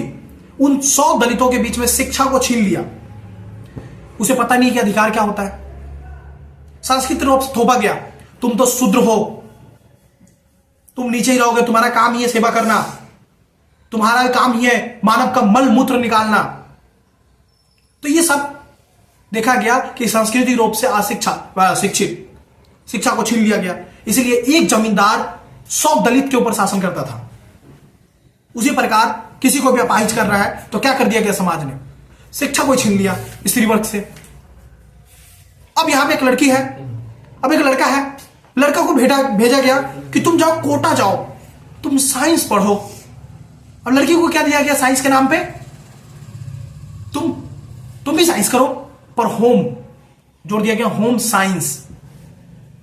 उन 100 दलितों के बीच में शिक्षा को छीन लिया। उसे पता नहीं कि अधिकार क्या होता है। सांस्कृतिक रूप से थोपा गया, तुम तो शूद्र हो, तुम नीचे ही रहोगे, तुम्हारा काम ही है सेवा करना, तुम्हारा काम ही है मानव का मल मूत्र निकालना। तो ये सब देखा गया कि सांस्कृतिक रूप से शिक्षा को छीन लिया गया। इसलिए एक जमींदार 100 दलित के ऊपर शासन करता था। उसी प्रकार किसी को भी अपाहिज कर रहा है तो क्या कर दिया गया समाज ने, शिक्षा को छीन लिया स्त्री वर्ग से। अब यहां पे एक लड़की है, अब एक लड़का है, लड़का को भेजा गया कि तुम जाओ कोटा जाओ, तुम साइंस पढ़ो। अब लड़की को क्या दिया गया साइंस के नाम पे, तुम भी साइंस करो, पर होम जोड़ दिया गया, होम साइंस।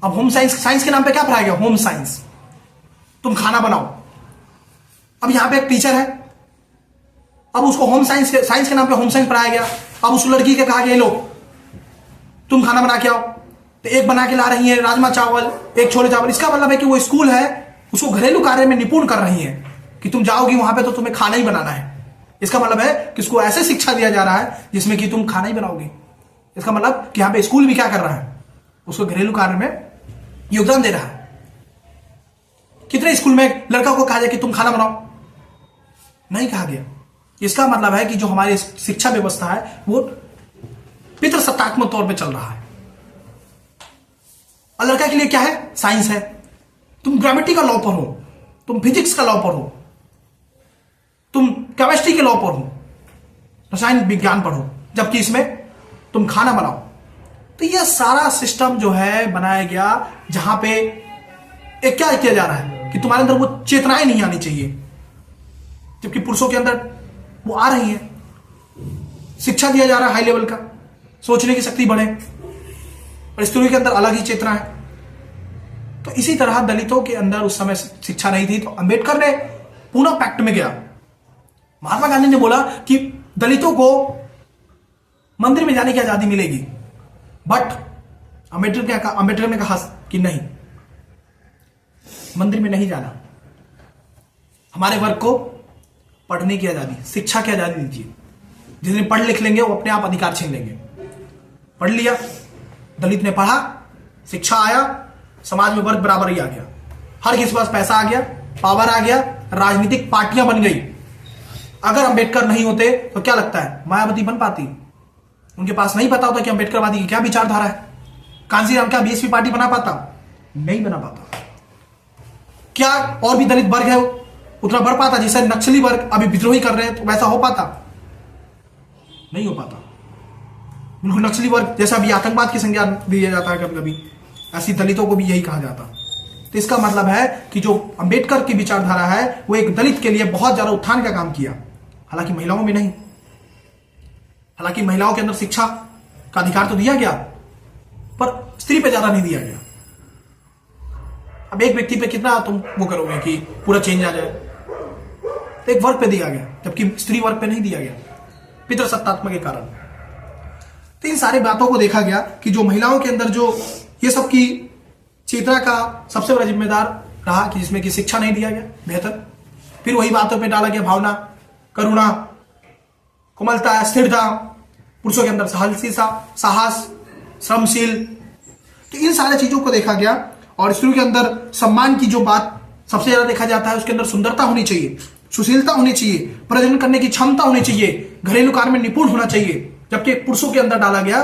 अब होम साइंस के नाम पे क्या पढ़ाया गया, होम साइंस, तुम खाना बनाओ। अब यहां पे एक टीचर है, अब उसको होम साइंस के नाम पे होम साइंस पढ़ाया गया। अब उस लड़की के कहा गया, लो तुम खाना बना के आओ, तो एक बना के ला रही है राजमा चावल, एक छोले चावल। इसका मतलब है कि वो स्कूल है, उसको घरेलू कार्य में निपुण कर रही है कि तुम जाओगी वहां पे तो तुम्हें खाना ही बनाना है। इसका मतलब है कि उसको ऐसे शिक्षा दिया जा रहा है जिसमें कि तुम खाना ही बनाओगी। इसका मतलब कि यहां पे स्कूल भी क्या कर रहा है, उसको घरेलू कार्य में योगदान दे रहा है। कितने स्कूल में लड़का को कहा जाए कि तुम खाना बनाओ, नहीं कहा गया। इसका मतलब है कि जो हमारी शिक्षा व्यवस्था है वो पितृसत्तात्मक तौर पे चल रहा है। और लड़का के लिए क्या है, साइंस है, तुम ग्रेविटी का लॉ पढ़ो, तुम फिजिक्स का लॉ पढ़ो, तुम केमिस्ट्री के लॉ पढ़ो, रसायन विज्ञान पढ़ो, जबकि इसमें तुम खाना बनाओ। तो यह सारा सिस्टम जो है बनाया गया, जहां पे एक क्या किया जा रहा है कि तुम्हारे अंदर वो चेतनाएं नहीं आनी चाहिए, जबकि पुरुषों के अंदर वो आ रही है। शिक्षा दिया जा रहा है हाई लेवल का, सोचने की शक्ति बढ़े, और स्त्रियों के अंदर अलग ही चेतना है। तो इसी तरह दलितों के अंदर उस समय शिक्षा नहीं थी, तो अंबेडकर ने पूना पैक्ट में गया। महात्मा गांधी ने बोला कि दलितों को मंदिर में जाने की आजादी मिलेगी, बट अंबेडकर ने कहा कि नहीं, मंदिर में नहीं जाना, हमारे वर्ग को पढ़ने की आजादी, शिक्षा की आजादी दीजिए। जिस दिन पढ़ लिख लेंगे वो अपने आप अधिकार छीन लेंगे। पढ़ लिया, दलित ने पढ़ा, शिक्षा आया, समाज में वर्ग बराबर ही आ गया, हर किसी के पास पैसा आ गया, पावर आ गया, राजनीतिक पार्टियां बन गई। अगर अंबेडकर नहीं होते तो क्या लगता है मायावती बन पाती? उनके पास नहीं पता होता कि अंबेडकरवादी की क्या विचारधारा है। कांसीराम क्या बीएसपी पार्टी बना पाता? नहीं बना पाता। क्या और भी दलित वर्ग है उतना बढ़ पाता? जैसे नक्सली वर्ग अभी विद्रोही कर रहे हैं तो वैसा हो पाता? नहीं हो पाता। बिल्कुल नक्सली वर्ग जैसा भी आतंकवाद की संज्ञा दिया जाता है कभी कभी, ऐसी दलितों को भी यही कहा जाता। तो इसका मतलब है कि जो अंबेडकर की विचारधारा है वो एक दलित के लिए बहुत ज्यादा उत्थान का काम किया, हालांकि महिलाओं में नहीं। हालांकि महिलाओं के अंदर शिक्षा का अधिकार तो दिया गया, पर स्त्री पे ज्यादा नहीं दिया गया। अब एक व्यक्ति पे कितना तुम वो करोगे कि पूरा चेंज आ जाए? तो एक वर्ग पे दिया गया, जबकि स्त्री वर्ग पे नहीं दिया गया, पितृसत्तात्मक के कारण। तो इन सारी बातों को देखा गया कि जो महिलाओं के अंदर जो ये सब की चेतना का सबसे बड़ा जिम्मेदार रहा कि जिसमें कि शिक्षा नहीं दिया गया बेहतर। फिर वही बातों पे डाला गया भावना, करुणा, कोमलता, स्थिरता, पुरुषों के अंदर साहस, श्रमशील। तो इन सारी चीजों को देखा गया। और स्त्रियों के अंदर सम्मान की जो बात सबसे ज्यादा देखा जाता है, उसके अंदर सुंदरता होनी चाहिए, सुशीलता होनी चाहिए, प्रजनन करने की क्षमता होनी चाहिए, घरेलू कार्य में निपुण होना चाहिए। जबकि पुरुषों के अंदर डाला गया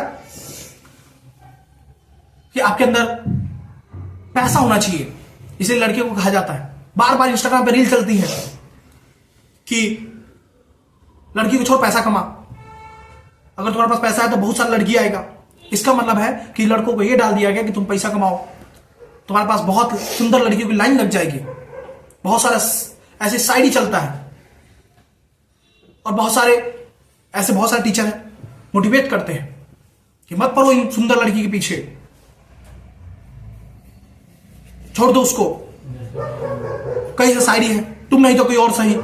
कि आपके अंदर पैसा होना चाहिए, इसलिए लड़कियों को कहा जाता है। बार बार इंस्टाग्राम पे रील चलती है कि लड़की को छोड़ पैसा कमा, अगर तुम्हारे पास पैसा है तो बहुत सारा लड़की आएगा। इसका मतलब है कि लड़कों को यह डाल दिया गया कि तुम पैसा कमाओ, तुम्हारे पास बहुत सुंदर लड़कियों की लाइन लग जाएगी। बहुत सारा ऐसे साइड ही चलता है, और बहुत सारे टीचर हैं मोटिवेट करते हैं कि मत पढ़ो इन सुंदर लड़की के पीछे, छोड़ दो उसको, कहीं से साइड ही है, तुम नहीं तो कोई और सही,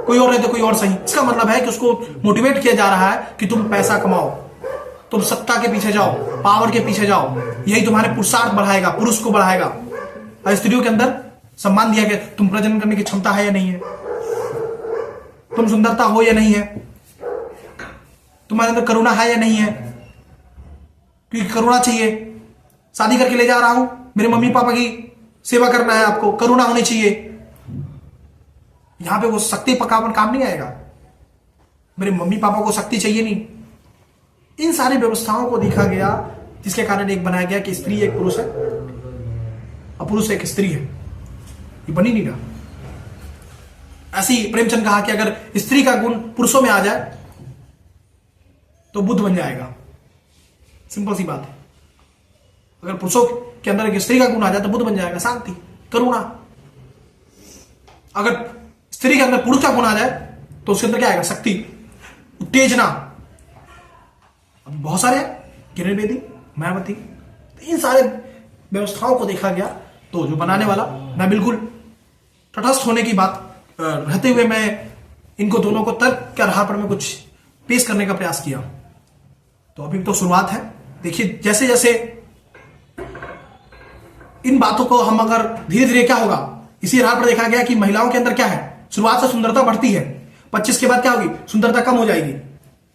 कोई और नहीं तो कोई और सही। इसका मतलब है कि उसको मोटिवेट किया जा रहा है कि तुम पैसा कमाओ, तुम सत्ता के पीछे जाओ, पावर के पीछे जाओ, यही तुम्हारे पुरुषार्थ बढ़ाएगा, पुरुष को बढ़ाएगा। और स्त्रियों के अंदर सम्मान दिया गया, तुम प्रजनन करने की क्षमता है या नहीं है, तुम सुंदरता हो या नहीं है, तुम्हारे अंदर करुणा है या नहीं है, क्योंकि करुणा चाहिए। शादी करके ले जा रहा हूं, मेरे मम्मी पापा की सेवा करना है, आपको करुणा होनी चाहिए। यहां पे वो शक्ति पकावन काम नहीं आएगा, मेरे मम्मी पापा को शक्ति चाहिए नहीं। इन सारी व्यवस्थाओं को देखा गया, जिसके कारण एक बनाया गया कि स्त्री एक पुरुष है और पुरुष एक स्त्री है, ये बनी नहीं रहा। ऐसी प्रेमचंद कहा कि अगर स्त्री का गुण पुरुषों में आ जाए तो बुद्ध बन जाएगा। सिंपल सी बात है, अगर पुरुषों के अंदर एक स्त्री का गुण आ जाए तो बुद्ध बन जाएगा, शांति, करुणा। अगर स्त्री के अंदर पुरुष का गुण आ जाए तो उसके अंदर क्या आएगा, शक्ति, उत्तेजना। अब बहुत सारे हैं, किरण बेदी, मायावती, इन सारे व्यवस्थाओं को देखा गया। तो जो बनाने वाला, मैं बिल्कुल तटस्थ होने की बात रहते हुए मैं इनको दोनों को तर्क के आधार पर मैं कुछ पेश करने का प्रयास किया। तो अभी तो शुरुआत है, देखिए जैसे जैसे इन बातों को हम अगर धीरे धीरे क्या होगा, इसी आधार पर देखा गया कि महिलाओं के अंदर क्या है, शुरुआत से सुंदरता बढ़ती है, 25 के बाद क्या होगी, सुंदरता कम हो जाएगी।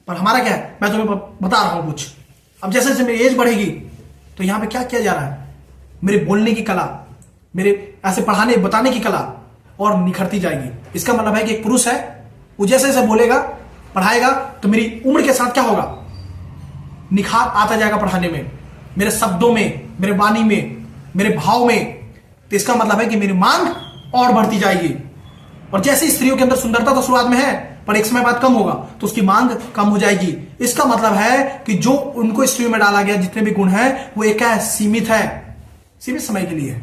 पर हमारा क्या है, मैं तुम्हें बता रहा हूं कुछ। अब जैसे जैसे मेरी एज बढ़ेगी तो यहां पे क्या किया जा रहा है, मेरे बोलने की कला, मेरे ऐसे पढ़ाने बताने की कला और निखरती जाएगी। इसका मतलब है कि एक पुरुष है, वो जैसे जैसे बोलेगा पढ़ाएगा तो मेरी उम्र के साथ क्या होगा, निखार आता जाएगा पढ़ाने में, मेरे शब्दों में, मेरे वाणी में, मेरे भाव में। तो इसका मतलब है कि मेरी मांग और बढ़ती जाएगी। और जैसे स्त्रियों के अंदर सुंदरता तो शुरुआत में है, पर एक समय बाद कम होगा तो उसकी मांग कम हो जाएगी। इसका मतलब है कि जो उनको स्त्रियों में डाला गया जितने भी गुण हैं वो एक है, सीमित है, सीमित समय के लिए है,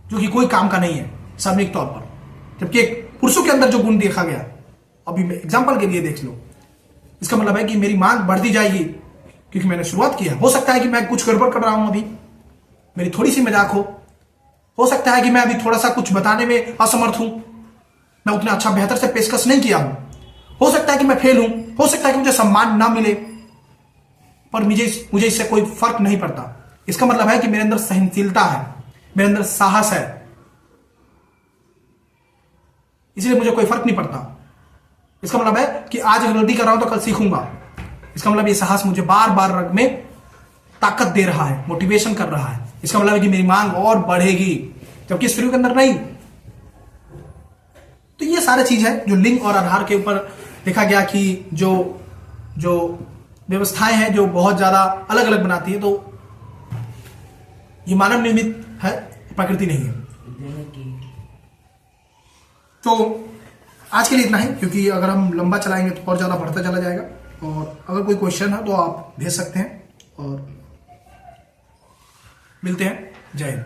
जो कि कोई काम का नहीं है सामूहिक तौर पर। जबकि एक पुरुषों के अंदर जो गुण देखा गया, अभी मैं एग्जाम्पल के लिए देख लो, इसका मतलब है कि मेरी मांग बढ़ती जाएगी क्योंकि मैंने शुरुआत की है। हो सकता है कि मैं कुछ गड़बड़ कर रहा हूं, अभी मेरी थोड़ी सी मजाक हो सकता है कि मैं अभी थोड़ा सा कुछ बताने में असमर्थ हूं, मैं उतना अच्छा बेहतर से पेशकश नहीं किया हूं, हो सकता है कि मैं फेल हूं, हो सकता है कि मुझे सम्मान ना मिले, पर मुझे इससे कोई फर्क नहीं पड़ता। इसका मतलब है कि मेरे अंदर सहनशीलता है, मेरे अंदर साहस है, इसलिए मुझे कोई फर्क नहीं पड़ता। इसका मतलब है कि आज गलती कर रहा हूं तो कल सीखूंगा। इसका मतलब ये साहस मुझे बार बार रग में ताकत दे रहा है, मोटिवेशन कर रहा है। इसका मतलब है कि मेरी मांग और बढ़ेगी, जबकि स्त्रियों के अंदर नहीं। तो ये सारी चीज है जो लिंग और आधार के ऊपर देखा गया कि जो व्यवस्थाएं हैं जो बहुत ज्यादा अलग अलग बनाती है। तो ये मानव निर्मित है, प्रकृति नहीं है। तो आज के लिए इतना ही, क्योंकि अगर हम लंबा चलाएंगे तो और ज्यादा बढ़ता चला जाएगा। और अगर कोई क्वेश्चन है तो आप भेज सकते हैं, और मिलते हैं। जय हिंद।